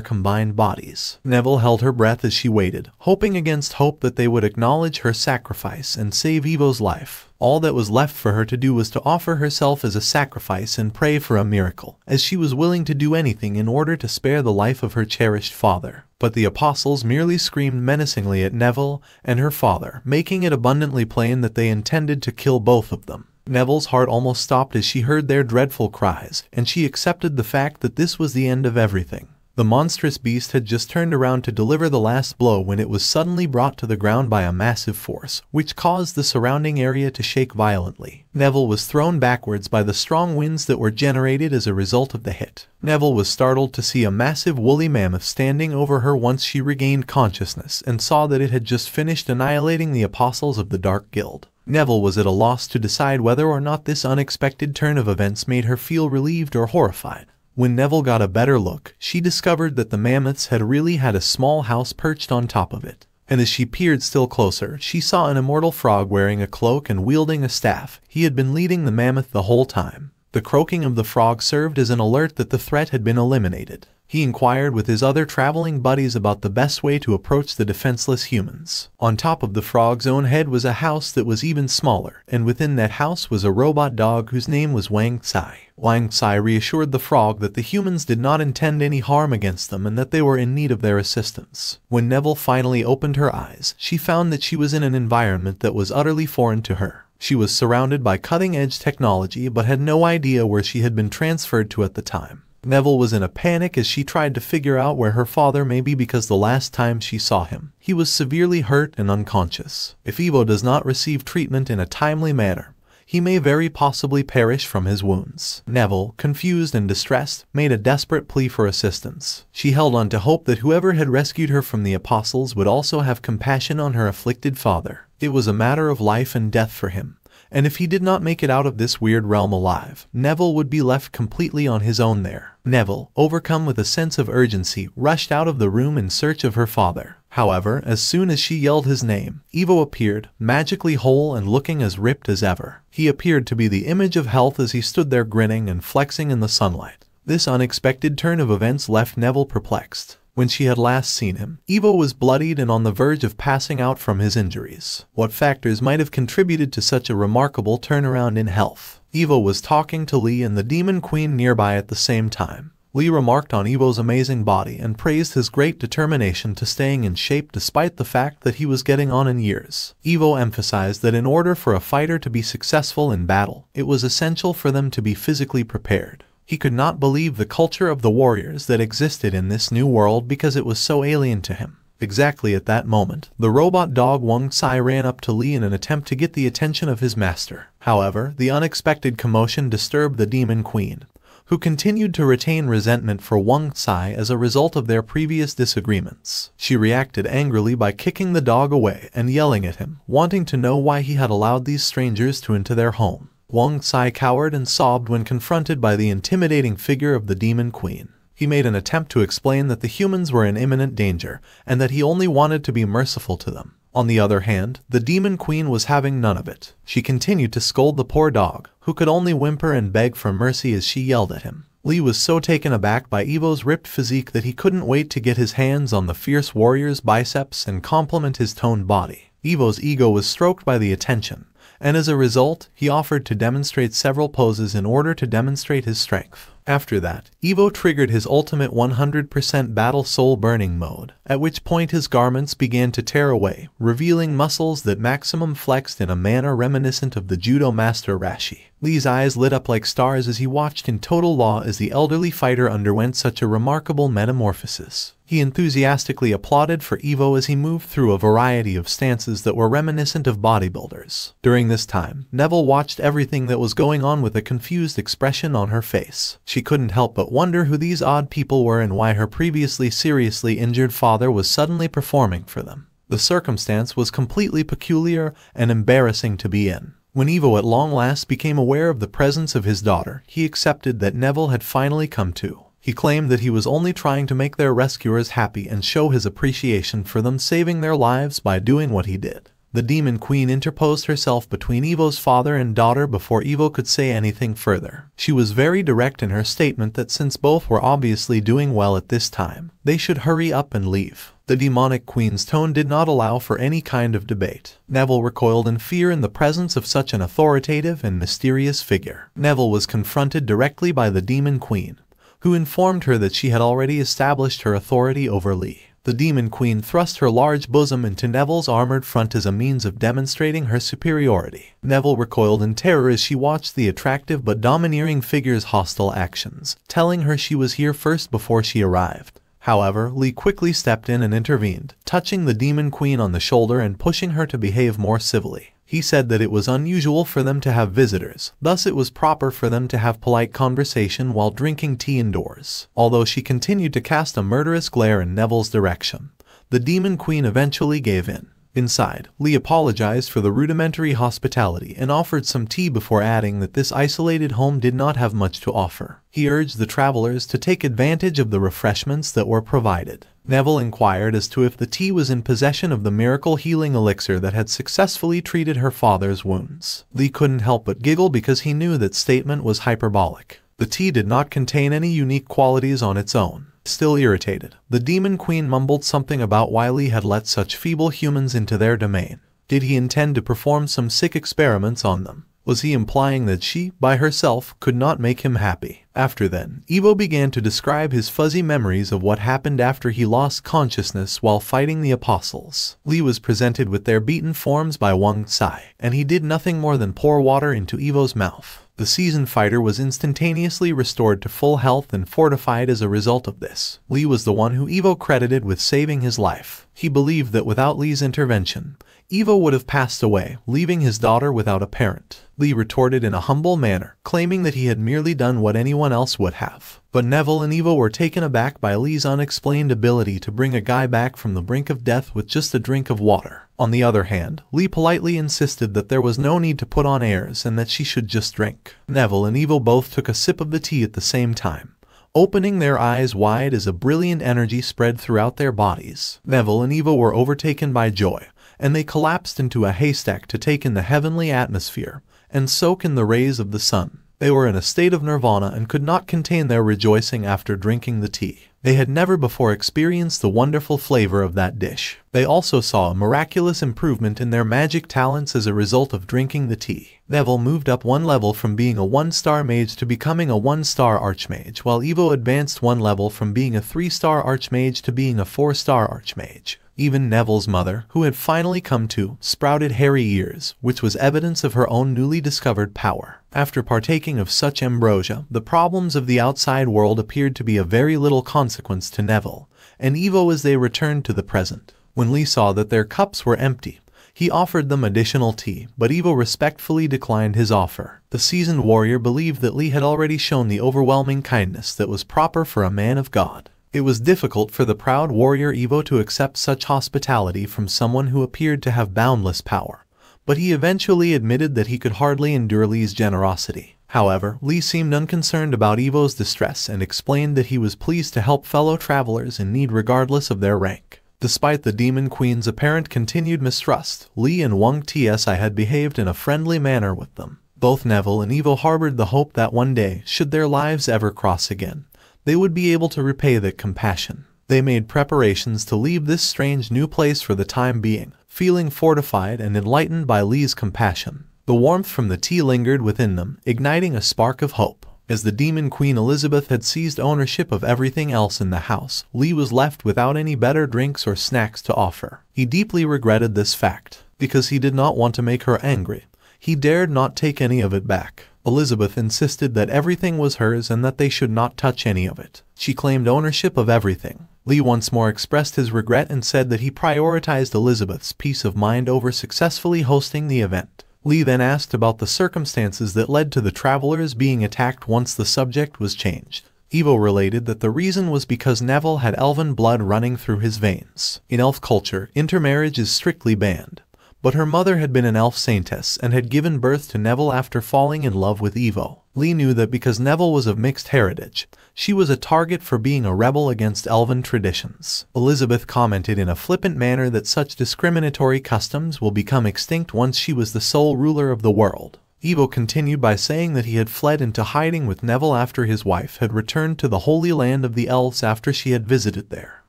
combined bodies. Neville held her breath as she waited, hoping against hope that they would acknowledge her sacrifice and save Evo's life. All that was left for her to do was to offer herself as a sacrifice and pray for a miracle, as she was willing to do anything in order to spare the life of her cherished father. But the apostles merely screamed menacingly at Neville and her father, making it abundantly plain that they intended to kill both of them. Neville's heart almost stopped as she heard their dreadful cries, and she accepted the fact that this was the end of everything. The monstrous beast had just turned around to deliver the last blow when it was suddenly brought to the ground by a massive force, which caused the surrounding area to shake violently. Neville was thrown backwards by the strong winds that were generated as a result of the hit. Neville was startled to see a massive woolly mammoth standing over her once she regained consciousness and saw that it had just finished annihilating the apostles of the Dark Guild. Neville was at a loss to decide whether or not this unexpected turn of events made her feel relieved or horrified. When Neville got a better look, she discovered that the mammoths had really had a small house perched on top of it. And as she peered still closer, she saw an immortal frog wearing a cloak and wielding a staff. He had been leading the mammoth the whole time. The croaking of the frog served as an alert that the threat had been eliminated. He inquired with his other traveling buddies about the best way to approach the defenseless humans. On top of the frog's own head was a house that was even smaller, and within that house was a robot dog whose name was Wang Tsai. Wang Tsai reassured the frog that the humans did not intend any harm against them and that they were in need of their assistance. When Neville finally opened her eyes, she found that she was in an environment that was utterly foreign to her. She was surrounded by cutting-edge technology but had no idea where she had been transferred to at the time. Neville was in a panic as she tried to figure out where her father may be because the last time she saw him, he was severely hurt and unconscious. If Evo does not receive treatment in a timely manner, he may very possibly perish from his wounds. Neville, confused and distressed, made a desperate plea for assistance. She held on to hope that whoever had rescued her from the apostles would also have compassion on her afflicted father. It was a matter of life and death for him, and if he did not make it out of this weird realm alive, Neville would be left completely on his own there. Neville, overcome with a sense of urgency, rushed out of the room in search of her father. However, as soon as she yelled his name, Evo appeared, magically whole and looking as ripped as ever. He appeared to be the image of health as he stood there grinning and flexing in the sunlight. This unexpected turn of events left Neville perplexed. When she had last seen him, Evo was bloodied and on the verge of passing out from his injuries. What factors might have contributed to such a remarkable turnaround in health? Evo was talking to Lee and the Demon Queen nearby at the same time. Lee remarked on Evo's amazing body and praised his great determination to staying in shape despite the fact that he was getting on in years. Evo emphasized that in order for a fighter to be successful in battle, it was essential for them to be physically prepared. He could not believe the culture of the warriors that existed in this new world because it was so alien to him. Exactly at that moment, the robot dog Wang Tsai ran up to Lee in an attempt to get the attention of his master. However, the unexpected commotion disturbed the Demon Queen, who continued to retain resentment for Wang Tsai as a result of their previous disagreements. She reacted angrily by kicking the dog away and yelling at him, wanting to know why he had allowed these strangers to enter their home. Wang Tsai cowered and sobbed when confronted by the intimidating figure of the Demon Queen. He made an attempt to explain that the humans were in imminent danger and that he only wanted to be merciful to them. On the other hand, the Demon Queen was having none of it. She continued to scold the poor dog, who could only whimper and beg for mercy as she yelled at him. Lee was so taken aback by Evo's ripped physique that he couldn't wait to get his hands on the fierce warrior's biceps and compliment his toned body. Evo's ego was stroked by the attention, and as a result, he offered to demonstrate several poses in order to demonstrate his strength. After that, Evo triggered his ultimate 100% battle soul burning mode, at which point his garments began to tear away, revealing muscles that maximum flexed in a manner reminiscent of the judo master Rashi. Lee's eyes lit up like stars as he watched in total awe as the elderly fighter underwent such a remarkable metamorphosis. He enthusiastically applauded for Evo as he moved through a variety of stances that were reminiscent of bodybuilders. During this time, Neville watched everything that was going on with a confused expression on her face. She couldn't help but wonder who these odd people were and why her previously seriously injured father was suddenly performing for them. The circumstance was completely peculiar and embarrassing to be in. When Evo at long last became aware of the presence of his daughter, he accepted that Neville had finally come to. He claimed that he was only trying to make their rescuers happy and show his appreciation for them saving their lives by doing what he did. The Demon Queen interposed herself between Evo's father and daughter before Evo could say anything further. She was very direct in her statement that since both were obviously doing well at this time, they should hurry up and leave. The demonic queen's tone did not allow for any kind of debate. Neville recoiled in fear in the presence of such an authoritative and mysterious figure. Neville was confronted directly by the Demon Queen, who informed her that she had already established her authority over Lee. The Demon Queen thrust her large bosom into Neville's armored front as a means of demonstrating her superiority. Neville recoiled in terror as she watched the attractive but domineering figure's hostile actions, telling her she was here first before she arrived. However, Lee quickly stepped in and intervened, touching the Demon Queen on the shoulder and pushing her to behave more civilly. He said that it was unusual for them to have visitors, thus it was proper for them to have polite conversation while drinking tea indoors. Although she continued to cast a murderous glare in Neville's direction, the Demon Queen eventually gave in. Inside, Lee apologized for the rudimentary hospitality and offered some tea before adding that this isolated home did not have much to offer. He urged the travelers to take advantage of the refreshments that were provided. Neville inquired as to if the tea was in possession of the miracle healing elixir that had successfully treated her father's wounds. Lee couldn't help but giggle because he knew that statement was hyperbolic. The tea did not contain any unique qualities on its own. Still irritated, the Demon Queen mumbled something about why Lee had let such feeble humans into their domain. Did he intend to perform some sick experiments on them? Was he implying that she, by herself, could not make him happy? After then, Evo began to describe his fuzzy memories of what happened after he lost consciousness while fighting the apostles. Lee was presented with their beaten forms by Wang Tsai, and he did nothing more than pour water into Evo's mouth. The seasoned fighter was instantaneously restored to full health and fortified as a result of this. Lee was the one who Evo credited with saving his life. He believed that without Lee's intervention, Evo would have passed away, leaving his daughter without a parent. Lee retorted in a humble manner, claiming that he had merely done what anyone else would have. But Neville and Evo were taken aback by Lee's unexplained ability to bring a guy back from the brink of death with just a drink of water. On the other hand, Lee politely insisted that there was no need to put on airs and that she should just drink. Neville and Evo both took a sip of the tea at the same time, opening their eyes wide as a brilliant energy spread throughout their bodies. Neville and Evo were overtaken by joy, and they collapsed into a haystack to take in the heavenly atmosphere and soak in the rays of the sun. They were in a state of nirvana and could not contain their rejoicing after drinking the tea. They had never before experienced the wonderful flavor of that dish. They also saw a miraculous improvement in their magic talents as a result of drinking the tea. Neville moved up one level from being a 1-star mage to becoming a 1-star archmage, while Evo advanced one level from being a 3-star archmage to being a 4-star archmage. Even Neville's mother, who had finally come to, sprouted hairy ears, which was evidence of her own newly discovered power. After partaking of such ambrosia, the problems of the outside world appeared to be of very little consequence to Neville and Evo as they returned to the present. When Lee saw that their cups were empty, he offered them additional tea, but Evo respectfully declined his offer. The seasoned warrior believed that Lee had already shown the overwhelming kindness that was proper for a man of God. It was difficult for the proud warrior Evo to accept such hospitality from someone who appeared to have boundless power, but he eventually admitted that he could hardly endure Lee's generosity. However, Lee seemed unconcerned about Evo's distress and explained that he was pleased to help fellow travelers in need regardless of their rank. Despite the Demon Queen's apparent continued mistrust, Lee and Wang Tsai had behaved in a friendly manner with them. Both Neville and Evo harbored the hope that one day, should their lives ever cross again, they would be able to repay that compassion. They made preparations to leave this strange new place for the time being, feeling fortified and enlightened by Lee's compassion. The warmth from the tea lingered within them, igniting a spark of hope. As the Demon Queen Elizabeth had seized ownership of everything else in the house, Lee was left without any better drinks or snacks to offer. He deeply regretted this fact. Because he did not want to make her angry, he dared not take any of it back. Elizabeth insisted that everything was hers and that they should not touch any of it. She claimed ownership of everything. Lee once more expressed his regret and said that he prioritized Elizabeth's peace of mind over successfully hosting the event. Lee then asked about the circumstances that led to the travelers being attacked once the subject was changed. Evo related that the reason was because Neville had elven blood running through his veins. In elf culture, intermarriage is strictly banned, but her mother had been an elf saintess and had given birth to Neville after falling in love with Evo. Lee knew that because Neville was of mixed heritage, she was a target for being a rebel against elven traditions. Elizabeth commented in a flippant manner that such discriminatory customs will become extinct once she was the sole ruler of the world. Evo continued by saying that he had fled into hiding with Neville after his wife had returned to the Holy Land of the Elves after she had visited there.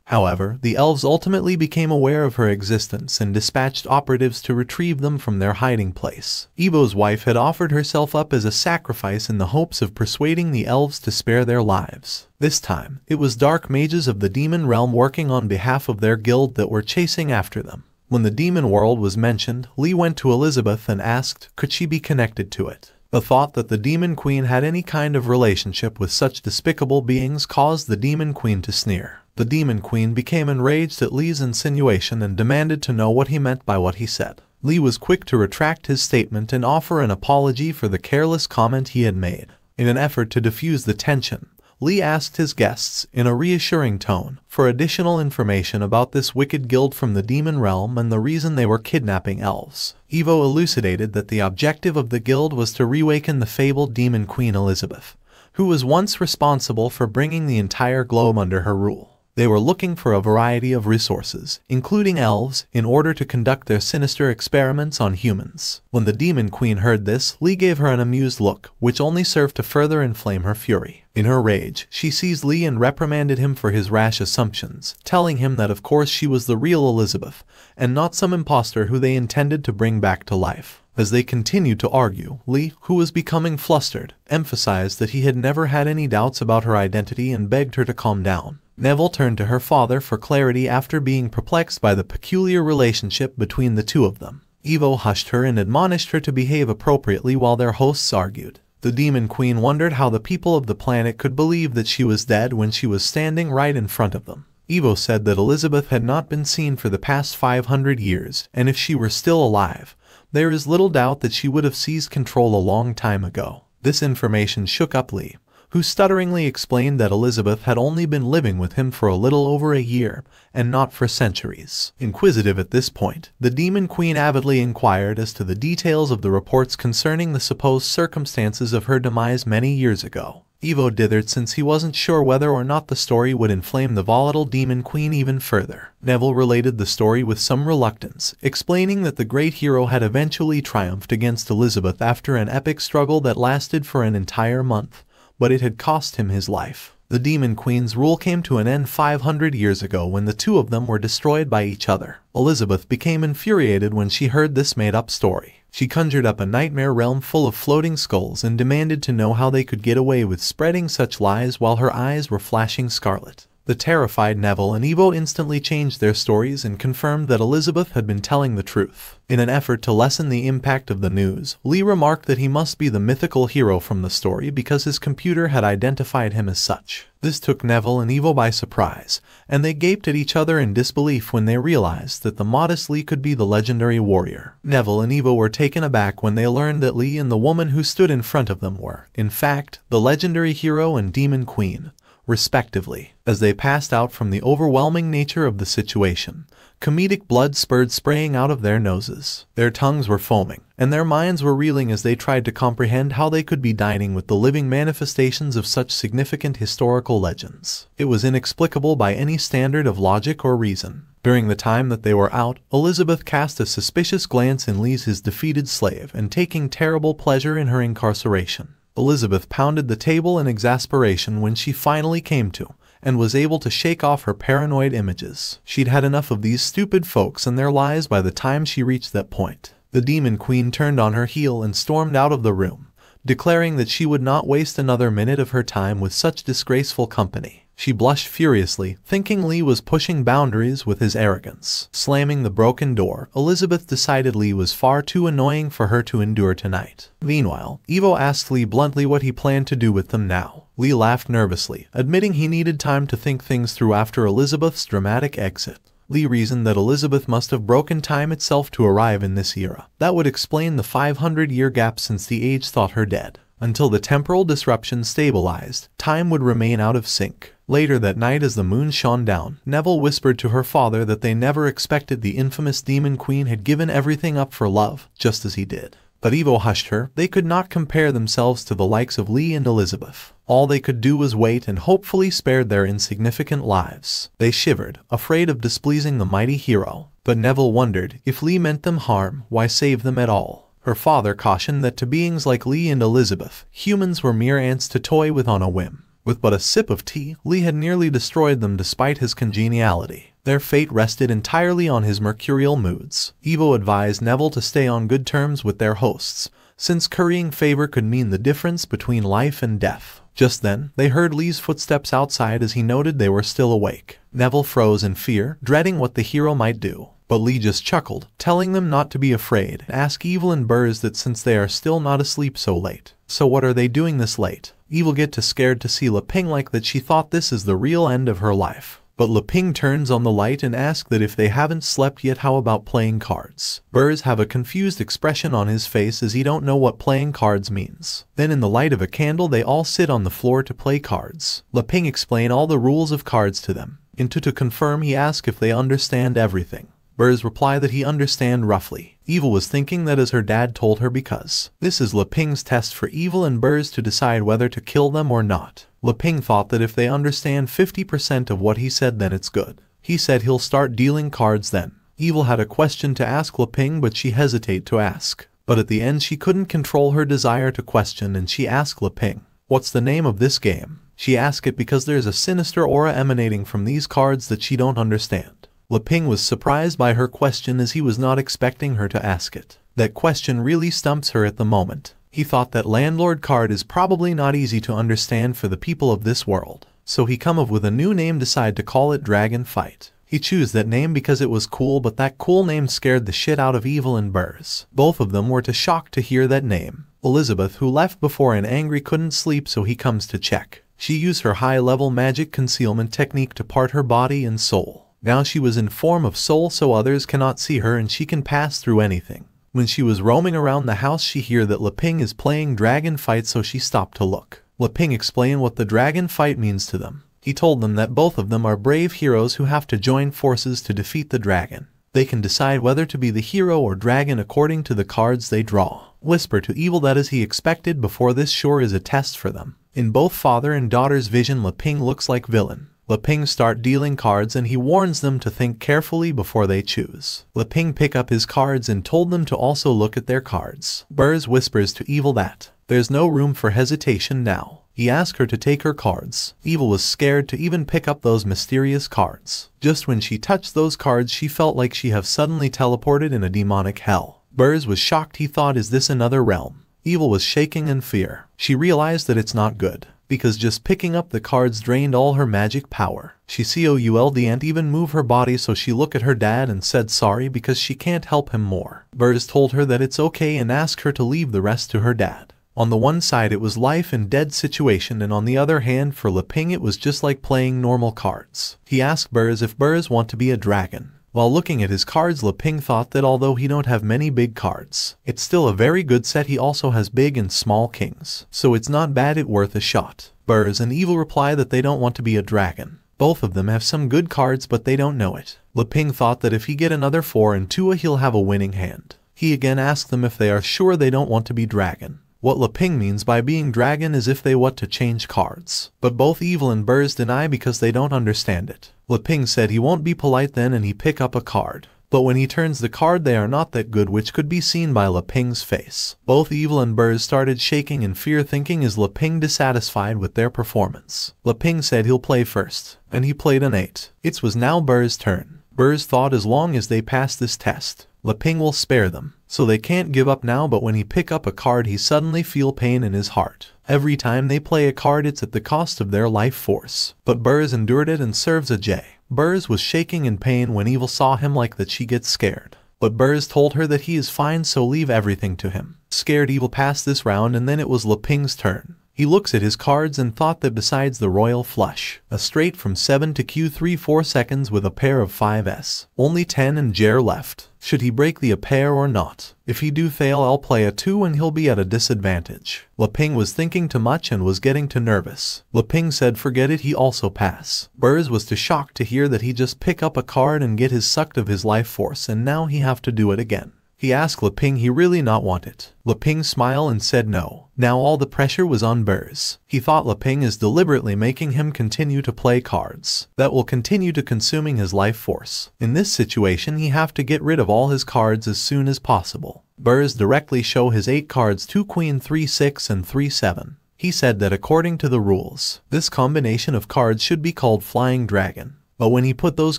However, the elves ultimately became aware of her existence and dispatched operatives to retrieve them from their hiding place. Evo's wife had offered herself up as a sacrifice in the hopes of persuading the elves to spare their lives. This time, it was dark mages of the demon realm working on behalf of their guild that were chasing after them. When the demon world was mentioned, Lee went to Elizabeth and asked, could she be connected to it? The thought that the Demon Queen had any kind of relationship with such despicable beings caused the Demon Queen to sneer. The Demon Queen became enraged at Lee's insinuation and demanded to know what he meant by what he said. Lee was quick to retract his statement and offer an apology for the careless comment he had made. In an effort to diffuse the tension, Lee asked his guests, in a reassuring tone, for additional information about this wicked guild from the demon realm and the reason they were kidnapping elves. Evo elucidated that the objective of the guild was to reawaken the fabled demon queen Elizabeth, who was once responsible for bringing the entire globe under her rule. They were looking for a variety of resources, including elves, in order to conduct their sinister experiments on humans. When the Demon Queen heard this, Lee gave her an amused look, which only served to further inflame her fury. In her rage, she seized Lee and reprimanded him for his rash assumptions, telling him that of course she was the real Elizabeth, and not some imposter who they intended to bring back to life. As they continued to argue, Lee, who was becoming flustered, emphasized that he had never had any doubts about her identity and begged her to calm down. Neville turned to her father for clarity after being perplexed by the peculiar relationship between the two of them. Evo hushed her and admonished her to behave appropriately while their hosts argued. The Demon Queen wondered how the people of the planet could believe that she was dead when she was standing right in front of them. Evo said that Elizabeth had not been seen for the past 500 years, and if she were still alive, there is little doubt that she would have seized control a long time ago. This information shook up Lee, who stutteringly explained that Elizabeth had only been living with him for a little over a year, and not for centuries. Inquisitive at this point, the Demon Queen avidly inquired as to the details of the reports concerning the supposed circumstances of her demise many years ago. Evo dithered since he wasn't sure whether or not the story would inflame the volatile Demon Queen even further. Neville related the story with some reluctance, explaining that the great hero had eventually triumphed against Elizabeth after an epic struggle that lasted for an entire month, but it had cost him his life. The Demon Queen's rule came to an end 500 years ago when the two of them were destroyed by each other. Elizabeth became infuriated when she heard this made-up story. She conjured up a nightmare realm full of floating skulls and demanded to know how they could get away with spreading such lies while her eyes were flashing scarlet. The terrified Neville and Evo instantly changed their stories and confirmed that Elizabeth had been telling the truth. In an effort to lessen the impact of the news, Lee remarked that he must be the mythical hero from the story because his computer had identified him as such. This took Neville and Evo by surprise, and they gaped at each other in disbelief when they realized that the modest Lee could be the legendary warrior. Neville and Evo were taken aback when they learned that Lee and the woman who stood in front of them were, in fact, the legendary hero and demon queen, respectively. As they passed out from the overwhelming nature of the situation, comedic blood spurted spraying out of their noses. Their tongues were foaming, and their minds were reeling as they tried to comprehend how they could be dining with the living manifestations of such significant historical legends. It was inexplicable by any standard of logic or reason. During the time that they were out, Elizabeth cast a suspicious glance in Lee's his defeated slave and taking terrible pleasure in her incarceration. Elizabeth pounded the table in exasperation when she finally came to, and was able to shake off her paranoid images. She'd had enough of these stupid folks and their lies by the time she reached that point. The Demon Queen turned on her heel and stormed out of the room, declaring that she would not waste another minute of her time with such disgraceful company. She blushed furiously, thinking Lee was pushing boundaries with his arrogance. Slamming the broken door, Elizabeth decided Lee was far too annoying for her to endure tonight. Meanwhile, Evo asked Lee bluntly what he planned to do with them now. Lee laughed nervously, admitting he needed time to think things through after Elizabeth's dramatic exit. Lee reasoned that Elizabeth must have broken time itself to arrive in this era. That would explain the 500-year gap since the age thought her dead. Until the temporal disruption stabilized, time would remain out of sync. Later that night as the moon shone down, Neville whispered to her father that they never expected the infamous Demon Queen had given everything up for love, just as he did. But Evo hushed her. They could not compare themselves to the likes of Lee and Elizabeth. All they could do was wait and hopefully spared their insignificant lives. They shivered, afraid of displeasing the mighty hero. But Neville wondered, if Lee meant them harm, why save them at all? Her father cautioned that to beings like Lee and Elizabeth, humans were mere ants to toy with on a whim. With but a sip of tea, Lee had nearly destroyed them despite his congeniality. Their fate rested entirely on his mercurial moods. Evo advised Neville to stay on good terms with their hosts, since currying favor could mean the difference between life and death. Just then, they heard Lee's footsteps outside as he noted they were still awake. Neville froze in fear, dreading what the hero might do. But Lee just chuckled, telling them not to be afraid. Ask Evil and Burrs that since they are still not asleep so late. So what are they doing this late? Evil get too scared to see Leping like that she thought this is the real end of her life. But Leping turns on the light and asks that if they haven't slept yet how about playing cards. Burrs have a confused expression on his face as he don't know what playing cards means. Then in the light of a candle they all sit on the floor to play cards. Leping explain all the rules of cards to them. And to confirm he asks if they understand everything. Burrs reply that he understand roughly. Evil was thinking that as her dad told her because this is Leping's test for Evil and Burrs to decide whether to kill them or not. Leping thought that if they understand 50% of what he said then it's good. He said he'll start dealing cards then. Evil had a question to ask Leping but she hesitated to ask. But at the end she couldn't control her desire to question and she asked Leping, "What's the name of this game?" She asked it because there's a sinister aura emanating from these cards that she don't understand. Leping was surprised by her question as he was not expecting her to ask it. That question really stumps her at the moment. He thought that landlord card is probably not easy to understand for the people of this world. So he come up with a new name, decide to call it Dragon Fight. He chose that name because it was cool, but that cool name scared the shit out of Evil and Burrs. Both of them were too shocked to hear that name. Elizabeth, who left before and angry, couldn't sleep, so he comes to check. She used her high-level magic concealment technique to part her body and soul. Now she was in form of soul so others cannot see her and she can pass through anything. When she was roaming around the house she heard that Leping is playing Dragon Fight, so she stopped to look. Leping explained what the Dragon Fight means to them. He told them that both of them are brave heroes who have to join forces to defeat the dragon. They can decide whether to be the hero or dragon according to the cards they draw. Whisper to Evil that as he expected before, this sure is a test for them. In both father and daughter's vision Leping looks like villain. Leping start dealing cards and he warns them to think carefully before they choose. Leping pick up his cards and told them to also look at their cards. Burrs whispers to Evil that there's no room for hesitation now. He asked her to take her cards. Evil was scared to even pick up those mysterious cards. Just when she touched those cards she felt like she have suddenly teleported in a demonic hell. Burrs was shocked. He thought, is this another realm? Evil was shaking in fear. She realized that it's not good, because just picking up the cards drained all her magic power. She could and even move her body, so she looked at her dad and said sorry because she can't help him more. Burrs told her that it's okay and asked her to leave the rest to her dad. On the one side it was life and dead situation, and on the other hand for Leping it was just like playing normal cards. He asked Burrs if Burrs want to be a dragon. While looking at his cards Leping thought that although he don't have many big cards, it's still a very good set. He also has big and small kings, so it's not bad, it worth a shot. Burrs and Evil reply that they don't want to be a dragon. Both of them have some good cards but they don't know it. Leping thought that if he get another 4 and 2 he'll have a winning hand. He again asked them if they are sure they don't want to be dragon. What Leping means by being dragon is if they want to change cards. But both Evil and Burrs deny because they don't understand it. Leping said he won't be polite then and he pick up a card. But when he turns the card they are not that good, which could be seen by Leping's face. Both Evil and Burrs started shaking in fear, thinking is Leping dissatisfied with their performance. Leping said he'll play first, and he played an 8. It was now Burrs' turn. Burrs thought as long as they pass this test, Leping will spare them, so they can't give up now. But when he pick up a card he suddenly feel pain in his heart. Every time they play a card it's at the cost of their life force. But Burrs endured it and serves a J. Burrs was shaking in pain when Evil saw him like that. She gets scared. But Burrs told her that he is fine, so leave everything to him. Scared Evil passed this round and then it was Leping's turn. He looks at his cards and thought that besides the royal flush, a straight from 7 to Q3 4 seconds with a pair of 5s, only 10 and J left. Should he break the a pair or not? If he do fail, I'll play a 2 and he'll be at a disadvantage. Leping was thinking too much and was getting too nervous. Leping said forget it, he also pass. Burrs was too shocked to hear that he just pick up a card and get his sucked of his life force and now he have to do it again. He asked Leping he really not want it. Leping smiled and said no. Now all the pressure was on Burrs. He thought Leping is deliberately making him continue to play cards that will continue to consuming his life force. In this situation he have to get rid of all his cards as soon as possible. Burrs directly show his 8 cards 2 Queen 3 6 and 3 7. He said that according to the rules, this combination of cards should be called Flying Dragon. But when he put those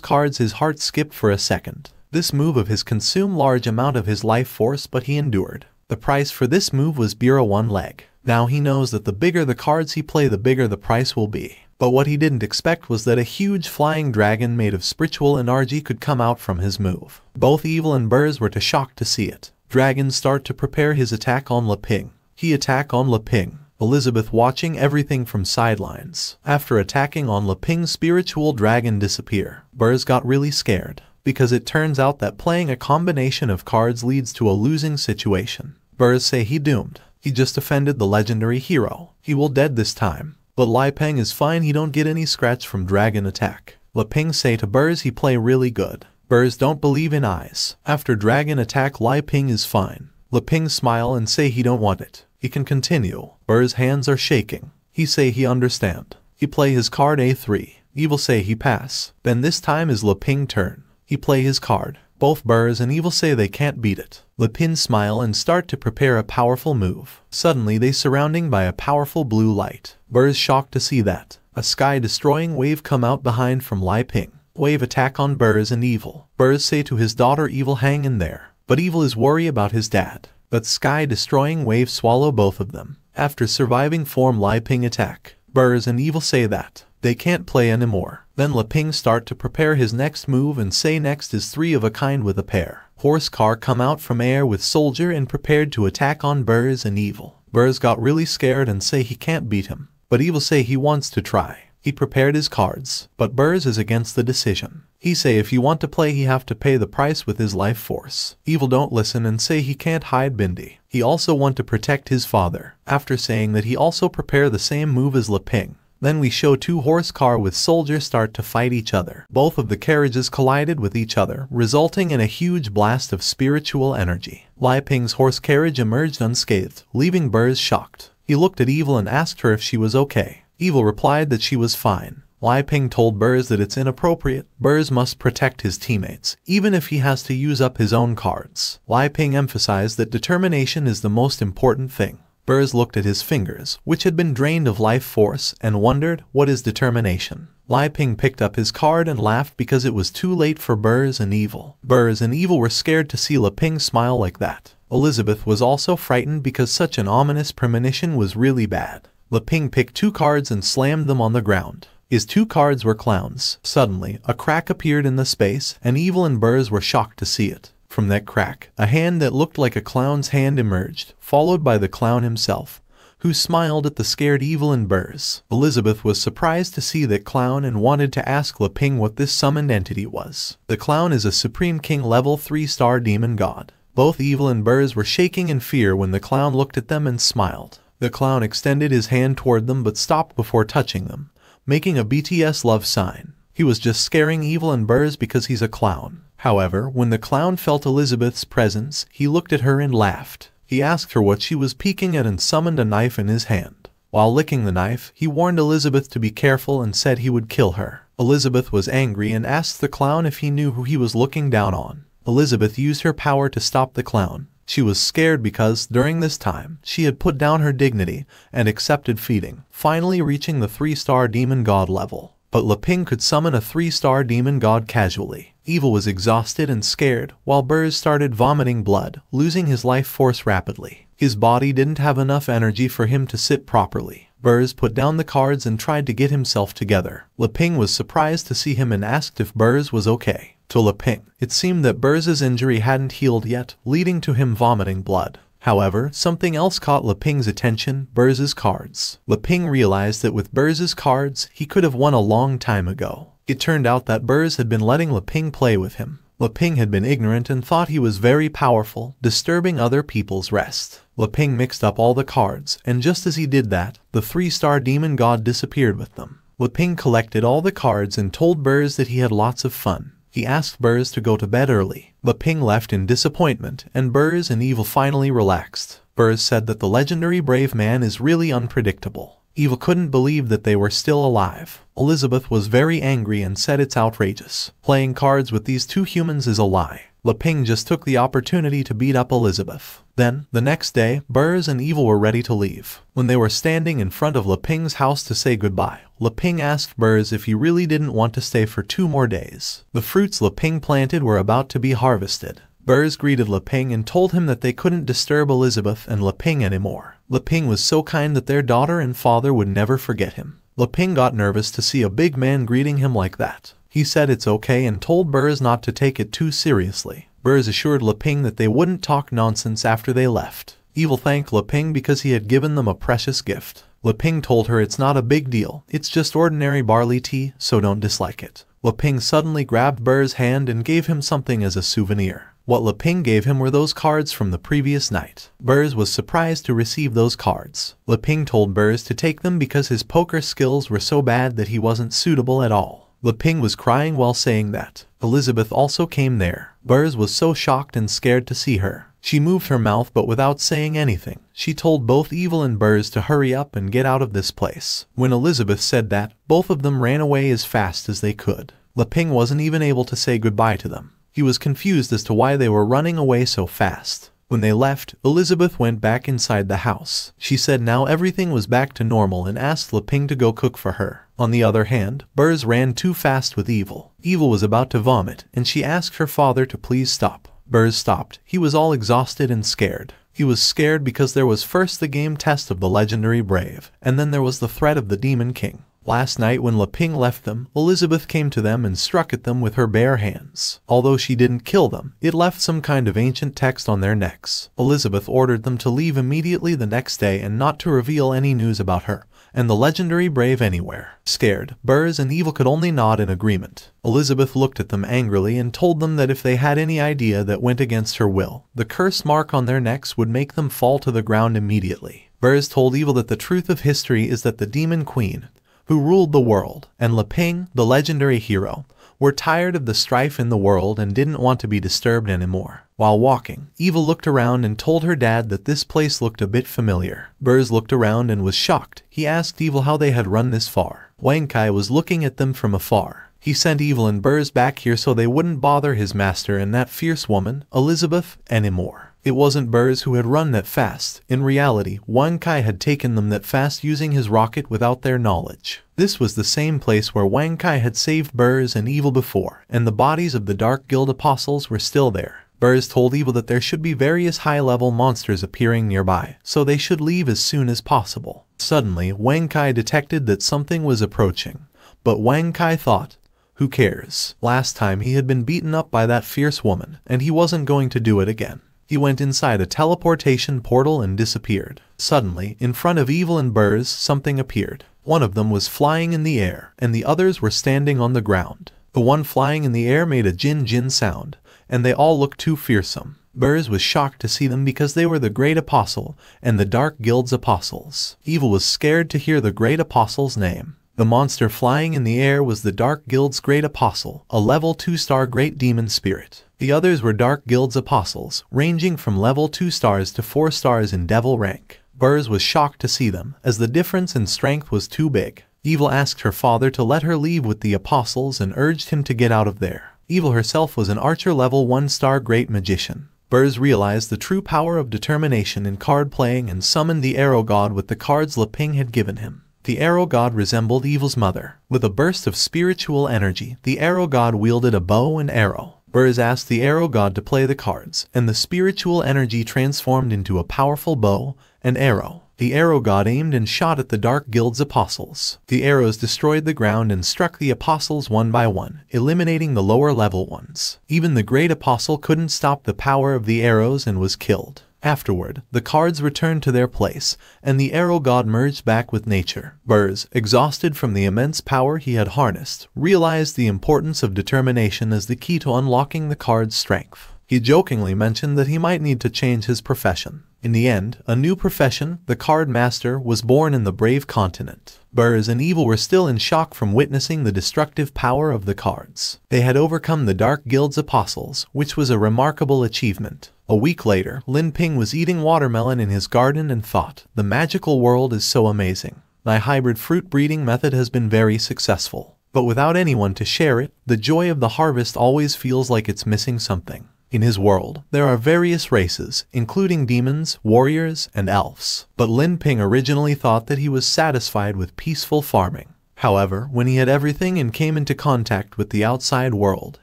cards his heart skipped for a second. This move of his consumed large amount of his life force but he endured. The price for this move was Bureau 1 leg. Now he knows that the bigger the cards he play the bigger the price will be. But what he didn't expect was that a huge flying dragon made of spiritual energy could come out from his move. Both Evil and Burrs were too shocked to see it. Dragon start to prepare his attack on Leping. He attack on Leping. Elizabeth watching everything from sidelines. After attacking on Leping's spiritual dragon disappear, Burrs got really scared. Because it turns out that playing a combination of cards leads to a losing situation. Burrs say he doomed. He just offended the legendary hero. He will dead this time. But Leping is fine, he don't get any scratch from dragon attack. Leping say to Burrs he play really good. Burrs don't believe in eyes. After dragon attack Leping is fine. Leping smile and say he don't want it. He can continue. Burrs hands are shaking. He say he understand. He play his card A3. Evil say he pass. Then this time is Leping turn. He play his card. Both Burrs and Evil say they can't beat it. Leping smile and start to prepare a powerful move. Suddenly they surrounding by a powerful blue light. Burrs shocked to see that. A sky-destroying wave come out behind from Leping. Wave attack on Burrs and Evil. Burrs say to his daughter Evil hang in there. But Evil is worried about his dad. But sky-destroying wave swallow both of them. After surviving form Leping attack, Burrs and Evil say that they can't play anymore. Then Leping start to prepare his next move and say next is 3 of a kind with a pair. Horse car come out from air with soldier and prepared to attack on Burrs and Evil. Burrs got really scared and say he can't beat him. But Evil say he wants to try. He prepared his cards. But Burrs is against the decision. He say if you want to play he have to pay the price with his life force. Evil don't listen and say he can't hide Bindi. He also want to protect his father. After saying that he also prepare the same move as Leping. Then we show 2 horse car with soldiers start to fight each other. Both of the carriages collided with each other, resulting in a huge blast of spiritual energy. Leping's horse carriage emerged unscathed, leaving Burrs shocked. He looked at Evil and asked her if she was okay. Evil replied that she was fine. Leping told Burrs that it's inappropriate. Burrs must protect his teammates, even if he has to use up his own cards. Leping emphasized that determination is the most important thing. Burrs looked at his fingers, which had been drained of life force, and wondered, what is determination? Leping picked up his card and laughed because it was too late for Burrs and Evil. Burrs and Evil were scared to see Leping smile like that. Elizabeth was also frightened because such an ominous premonition was really bad. Leping picked 2 cards and slammed them on the ground. His 2 cards were clowns. Suddenly, a crack appeared in the space, and Evil and Burrs were shocked to see it. From that crack, a hand that looked like a clown's hand emerged, followed by the clown himself, who smiled at the scared Evil and Burrs. Elizabeth was surprised to see that clown and wanted to ask Leping what this summoned entity was. The clown is a Supreme King level 3-star demon god. Both Evil and Burrs were shaking in fear when the clown looked at them and smiled. The clown extended his hand toward them but stopped before touching them, making a BTS love sign. He was just scaring Evil and Burrs because he's a clown. However, when the clown felt Elizabeth's presence, he looked at her and laughed. He asked her what she was peeking at and summoned a knife in his hand. While licking the knife, he warned Elizabeth to be careful and said he would kill her. Elizabeth was angry and asked the clown if he knew who he was looking down on. Elizabeth used her power to stop the clown. She was scared because, during this time, she had put down her dignity and accepted feeding, finally reaching the 3-star demon god level. But Leping could summon a 3-star demon god casually. Evil was exhausted and scared, while Burrs started vomiting blood, losing his life force rapidly. His body didn't have enough energy for him to sit properly. Burrs put down the cards and tried to get himself together. Leping was surprised to see him and asked if Burrs was okay. To Leping, it seemed that Burrs's injury hadn't healed yet, leading to him vomiting blood. However, something else caught Leping's attention: Burz's cards. Leping realized that with Burz's cards, he could have won a long time ago. It turned out that Burz had been letting Leping play with him. Leping had been ignorant and thought he was very powerful, disturbing other people's rest. Leping mixed up all the cards, and just as he did that, the 3-star demon god disappeared with them. Leping collected all the cards and told Burz that he had lots of fun. He asked Burz to go to bed early. Leping left in disappointment, and Burz and Evil finally relaxed. Burz said that the legendary brave man is really unpredictable. Evil couldn't believe that they were still alive. Elizabeth was very angry and said it's outrageous. Playing cards with these two humans is a lie. Leping just took the opportunity to beat up Elizabeth. Then, the next day, Burz and Evil were ready to leave. When they were standing in front of Leping's house to say goodbye, Leping asked Burz if he really didn't want to stay for 2 more days. The fruits Leping planted were about to be harvested. Burz greeted Leping and told him that they couldn't disturb Elizabeth and Leping anymore. Leping was so kind that their daughter and father would never forget him. Leping got nervous to see a big man greeting him like that. He said it's okay and told Burz not to take it too seriously. Burz assured Leping that they wouldn't talk nonsense after they left. Evil thanked Leping because he had given them a precious gift. Leping told her it's not a big deal, it's just ordinary barley tea, so don't dislike it. Leping suddenly grabbed Burz's hand and gave him something as a souvenir. What Leping gave him were those cards from the previous night. Burz was surprised to receive those cards. Leping told Burz to take them because his poker skills were so bad that he wasn't suitable at all. Leping was crying while saying that. Elizabeth also came there. Burz was so shocked and scared to see her. She moved her mouth but without saying anything. She told both Evil and Burz to hurry up and get out of this place. When Elizabeth said that, both of them ran away as fast as they could. Leping wasn't even able to say goodbye to them. He was confused as to why they were running away so fast. When they left, Elizabeth went back inside the house. She said now everything was back to normal and asked Leping to go cook for her. On the other hand, Burz ran too fast with Evil. Evil was about to vomit, and she asked her father to please stop. Burz stopped. He was all exhausted and scared. He was scared because there was first the game test of the legendary brave, and then there was the threat of the Demon King. Last night when Leping left them, Elizabeth came to them and struck at them with her bare hands. Although she didn't kill them, it left some kind of ancient text on their necks. Elizabeth ordered them to leave immediately the next day and not to reveal any news about her and the legendary brave anywhere. Scared, Burz and Evil could only nod in agreement. Elizabeth looked at them angrily and told them that if they had any idea that went against her will, the curse mark on their necks would make them fall to the ground immediately. Burz told Evil that the truth of history is that the Demon Queen, who ruled the world, and Leping, the legendary hero, were tired of the strife in the world and didn't want to be disturbed anymore. While walking, Evil looked around and told her dad that this place looked a bit familiar. Burz looked around and was shocked. He asked Evil how they had run this far. Wang Kai was looking at them from afar. He sent Evil and Burz back here so they wouldn't bother his master and that fierce woman, Elizabeth, anymore. It wasn't Burz who had run that fast. In reality, Wang Kai had taken them that fast using his rocket without their knowledge. This was the same place where Wang Kai had saved Burz and Evil before, and the bodies of the Dark Guild apostles were still there. Burz told Evil that there should be various high-level monsters appearing nearby, so they should leave as soon as possible. Suddenly, Wang Kai detected that something was approaching, but Wang Kai thought, who cares? Last time he had been beaten up by that fierce woman, and he wasn't going to do it again. He went inside a teleportation portal and disappeared. Suddenly, in front of Evil and Burz, something appeared. One of them was flying in the air, and the others were standing on the ground. The one flying in the air made a jin-jin sound, and they all looked too fearsome. Burz was shocked to see them because they were the Great Apostle and the Dark Guild's apostles. Evil was scared to hear the Great Apostle's name. The monster flying in the air was the Dark Guild's Great Apostle, a level 2-star Great Demon Spirit. The others were Dark Guild's apostles, ranging from level 2 stars to 4 stars in devil rank. Burz was shocked to see them, as the difference in strength was too big. Evil asked her father to let her leave with the apostles and urged him to get out of there. Evil herself was an archer level 1-star Great Magician. Burz realized the true power of determination in card playing and summoned the Arrow God with the cards Leping had given him. The Arrow God resembled Evil's mother. With a burst of spiritual energy, the Arrow God wielded a bow and arrow. Burz asked the Arrow God to play the cards, and the spiritual energy transformed into a powerful bow and arrow. The Arrow God aimed and shot at the Dark Guild's apostles. The arrows destroyed the ground and struck the apostles one by one, eliminating the lower level ones. Even the Great Apostle couldn't stop the power of the arrows and was killed. Afterward, the cards returned to their place, and the arrow god merged back with nature. Burrs, exhausted from the immense power he had harnessed, realized the importance of determination as the key to unlocking the card's strength. He jokingly mentioned that he might need to change his profession. In the end, a new profession, the Card Master, was born in the brave continent. Burrs and Evil were still in shock from witnessing the destructive power of the cards. They had overcome the Dark Guild's apostles, which was a remarkable achievement. A week later, Lin Ping was eating watermelon in his garden and thought, "The magical world is so amazing. My hybrid fruit breeding method has been very successful. But without anyone to share it, the joy of the harvest always feels like it's missing something." In his world, there are various races, including demons, warriors, and elves. But Lin Ping originally thought that he was satisfied with peaceful farming. However, when he had everything and came into contact with the outside world,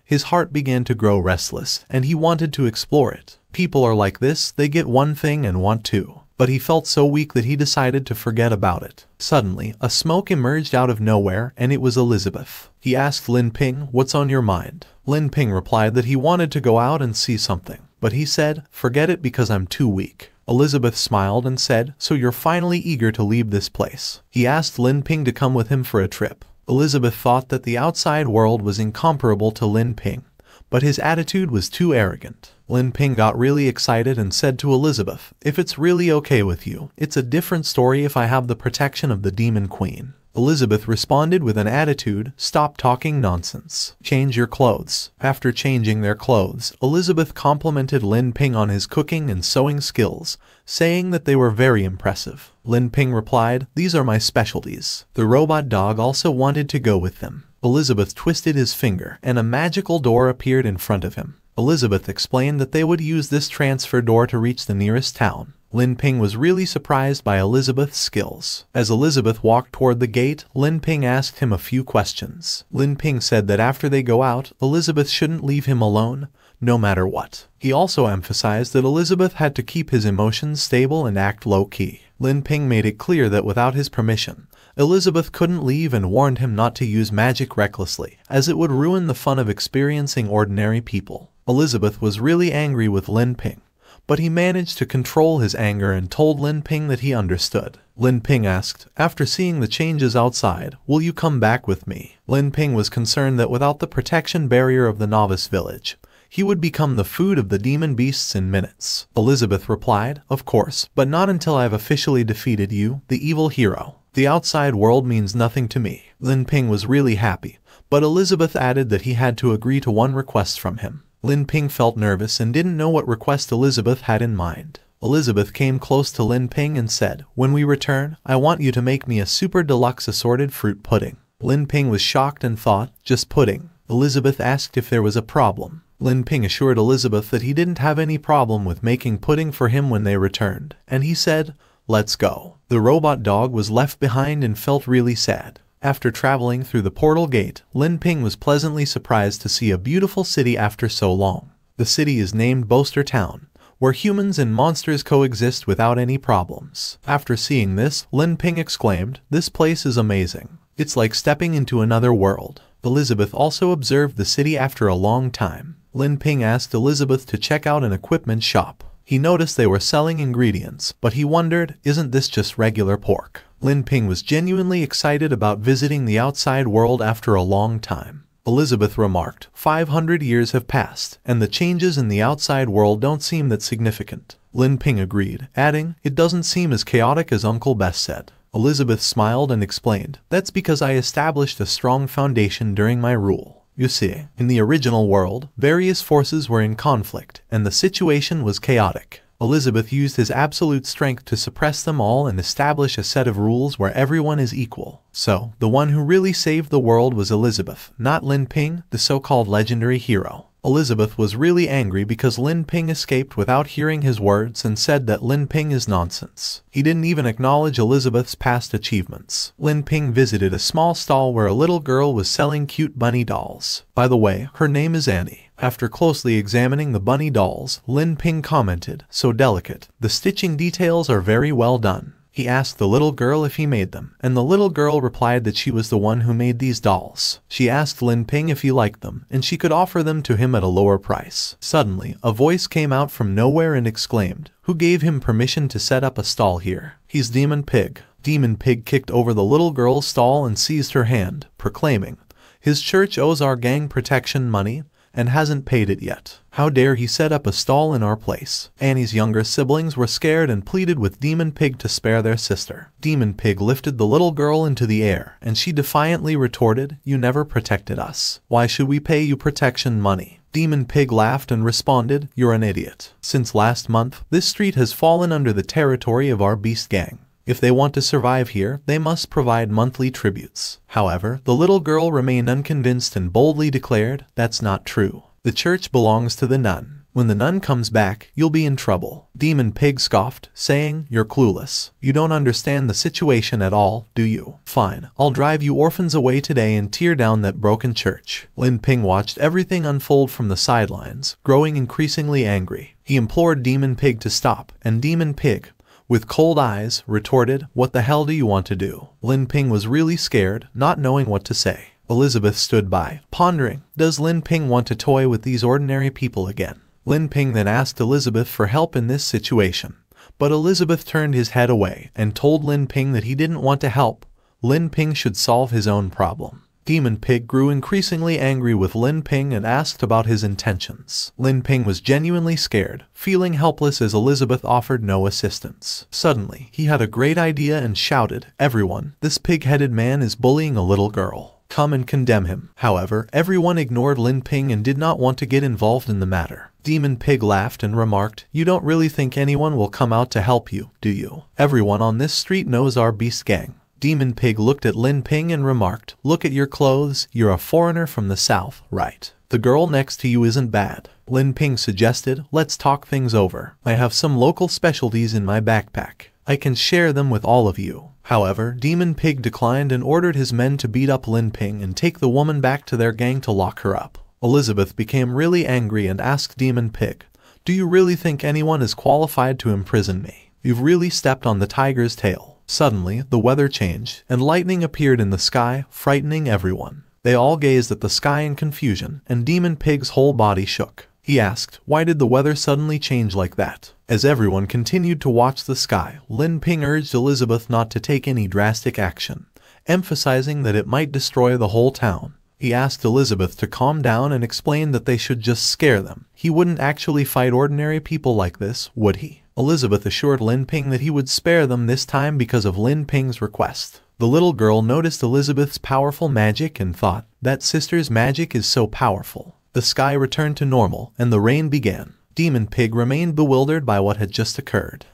his heart began to grow restless, and he wanted to explore it. People are like this, they get one thing and want two. But he felt so weak that he decided to forget about it. Suddenly, a smoke emerged out of nowhere, and it was Elizabeth. He asked Lin Ping, "What's on your mind?" Lin Ping replied that he wanted to go out and see something. But he said, "Forget it because I'm too weak." Elizabeth smiled and said, "So you're finally eager to leave this place." He asked Lin Ping to come with him for a trip. Elizabeth thought that the outside world was incomparable to Lin Ping, but his attitude was too arrogant. Lin Ping got really excited and said to Elizabeth, "If it's really okay with you, it's a different story if I have the protection of the Demon Queen." Elizabeth responded with an attitude, "Stop talking nonsense. Change your clothes." After changing their clothes, Elizabeth complimented Lin Ping on his cooking and sewing skills, saying that they were very impressive. Lin Ping replied, "These are my specialties." The robot dog also wanted to go with them. Elizabeth twisted his finger, and a magical door appeared in front of him. Elizabeth explained that they would use this transfer door to reach the nearest town. Lin Ping was really surprised by Elizabeth's skills. As Elizabeth walked toward the gate, Lin Ping asked him a few questions. Lin Ping said that after they go out, Elizabeth shouldn't leave him alone, no matter what. He also emphasized that Elizabeth had to keep his emotions stable and act low-key. Lin Ping made it clear that without his permission, Elizabeth couldn't leave and warned him not to use magic recklessly, as it would ruin the fun of experiencing ordinary people. Elizabeth was really angry with Lin Ping, but he managed to control his anger and told Lin Ping that he understood. Lin Ping asked, "After seeing the changes outside, will you come back with me?" Lin Ping was concerned that without the protection barrier of the novice village, he would become the food of the demon beasts in minutes. Elizabeth replied, "Of course, but not until I've officially defeated you, the evil hero. The outside world means nothing to me." Lin Ping was really happy, but Elizabeth added that he had to agree to one request from him. Lin Ping felt nervous and didn't know what request Elizabeth had in mind. Elizabeth came close to Lin Ping and said, "When we return, I want you to make me a super deluxe assorted fruit pudding." Lin Ping was shocked and thought, "Just pudding?" Elizabeth asked if there was a problem. Lin Ping assured Elizabeth that he didn't have any problem with making pudding for him when they returned, and he said, "Let's go." The robot dog was left behind and felt really sad. After traveling through the portal gate, Lin Ping was pleasantly surprised to see a beautiful city after so long. The city is named Boaster Town, where humans and monsters coexist without any problems. After seeing this, Lin Ping exclaimed, "This place is amazing. It's like stepping into another world." Elizabeth also observed the city after a long time. Lin Ping asked Elizabeth to check out an equipment shop. He noticed they were selling ingredients, but he wondered, isn't this just regular pork? Lin Ping was genuinely excited about visiting the outside world after a long time. Elizabeth remarked, 500 years have passed, and the changes in the outside world don't seem that significant. Lin Ping agreed, adding, "It doesn't seem as chaotic as Uncle Bess said." Elizabeth smiled and explained, "That's because I established a strong foundation during my rule. You see, in the original world, various forces were in conflict, and the situation was chaotic. Elizabeth used his absolute strength to suppress them all and establish a set of rules where everyone is equal. So, the one who really saved the world was Elizabeth, not Lin Ping, the so-called legendary hero." Elizabeth was really angry because Lin Ping escaped without hearing his words and said that Lin Ping is nonsense. He didn't even acknowledge Elizabeth's past achievements. Lin Ping visited a small stall where a little girl was selling cute bunny dolls. By the way, her name is Annie. After closely examining the bunny dolls, Lin Ping commented, "So delicate. The stitching details are very well done." He asked the little girl if he made them, and the little girl replied that she was the one who made these dolls. She asked Lin Ping if he liked them, and she could offer them to him at a lower price. Suddenly, a voice came out from nowhere and exclaimed, "Who gave him permission to set up a stall here? He's Demon Pig." Demon Pig kicked over the little girl's stall and seized her hand, proclaiming, "His church owes our gang protection money and hasn't paid it yet. How dare he set up a stall in our place?" Annie's younger siblings were scared and pleaded with Demon Pig to spare their sister. Demon Pig lifted the little girl into the air, and she defiantly retorted, "You never protected us. Why should we pay you protection money?" Demon Pig laughed and responded, "You're an idiot. Since last month, this street has fallen under the territory of our beast gang. If they want to survive here, they must provide monthly tributes." However, the little girl remained unconvinced and boldly declared, "That's not true. The church belongs to the nun. When the nun comes back, you'll be in trouble." Demon Pig scoffed, saying, "You're clueless. You don't understand the situation at all, do you? Fine, I'll drive you orphans away today and tear down that broken church." Lin Ping watched everything unfold from the sidelines, growing increasingly angry. He implored Demon Pig to stop, and Demon Pig, with cold eyes, retorted, "What the hell do you want to do?" Lin Ping was really scared, not knowing what to say. Elizabeth stood by, pondering, does Lin Ping want to toy with these ordinary people again? Lin Ping then asked Elizabeth for help in this situation, but Elizabeth turned his head away and told Lin Ping that he didn't want to help. Lin Ping should solve his own problem. Demon Pig grew increasingly angry with Lin Ping and asked about his intentions. Lin Ping was genuinely scared, feeling helpless as Elizabeth offered no assistance. Suddenly, he had a great idea and shouted, "Everyone, this pig-headed man is bullying a little girl. Come and condemn him." However, everyone ignored Lin Ping and did not want to get involved in the matter. Demon Pig laughed and remarked, "You don't really think anyone will come out to help you, do you? Everyone on this street knows our beast gang." Demon Pig looked at Lin Ping and remarked, "Look at your clothes, you're a foreigner from the south, right? The girl next to you isn't bad." Lin Ping suggested, "Let's talk things over. I have some local specialties in my backpack. I can share them with all of you." However, Demon Pig declined and ordered his men to beat up Lin Ping and take the woman back to their gang to lock her up. Elizabeth became really angry and asked Demon Pig, "Do you really think anyone is qualified to imprison me? You've really stepped on the tiger's tail." Suddenly, the weather changed, and lightning appeared in the sky, frightening everyone. They all gazed at the sky in confusion, and Demon Pig's whole body shook. He asked, "Why did the weather suddenly change like that?" As everyone continued to watch the sky, Lin Ping urged Elizabeth not to take any drastic action, emphasizing that it might destroy the whole town. He asked Elizabeth to calm down and explained that they should just scare them. He wouldn't actually fight ordinary people like this, would he? Elizabeth assured Lin Ping that he would spare them this time because of Lin Ping's request. The little girl noticed Elizabeth's powerful magic and thought, "That sister's magic is so powerful." The sky returned to normal, and the rain began. Demon Pig remained bewildered by what had just occurred.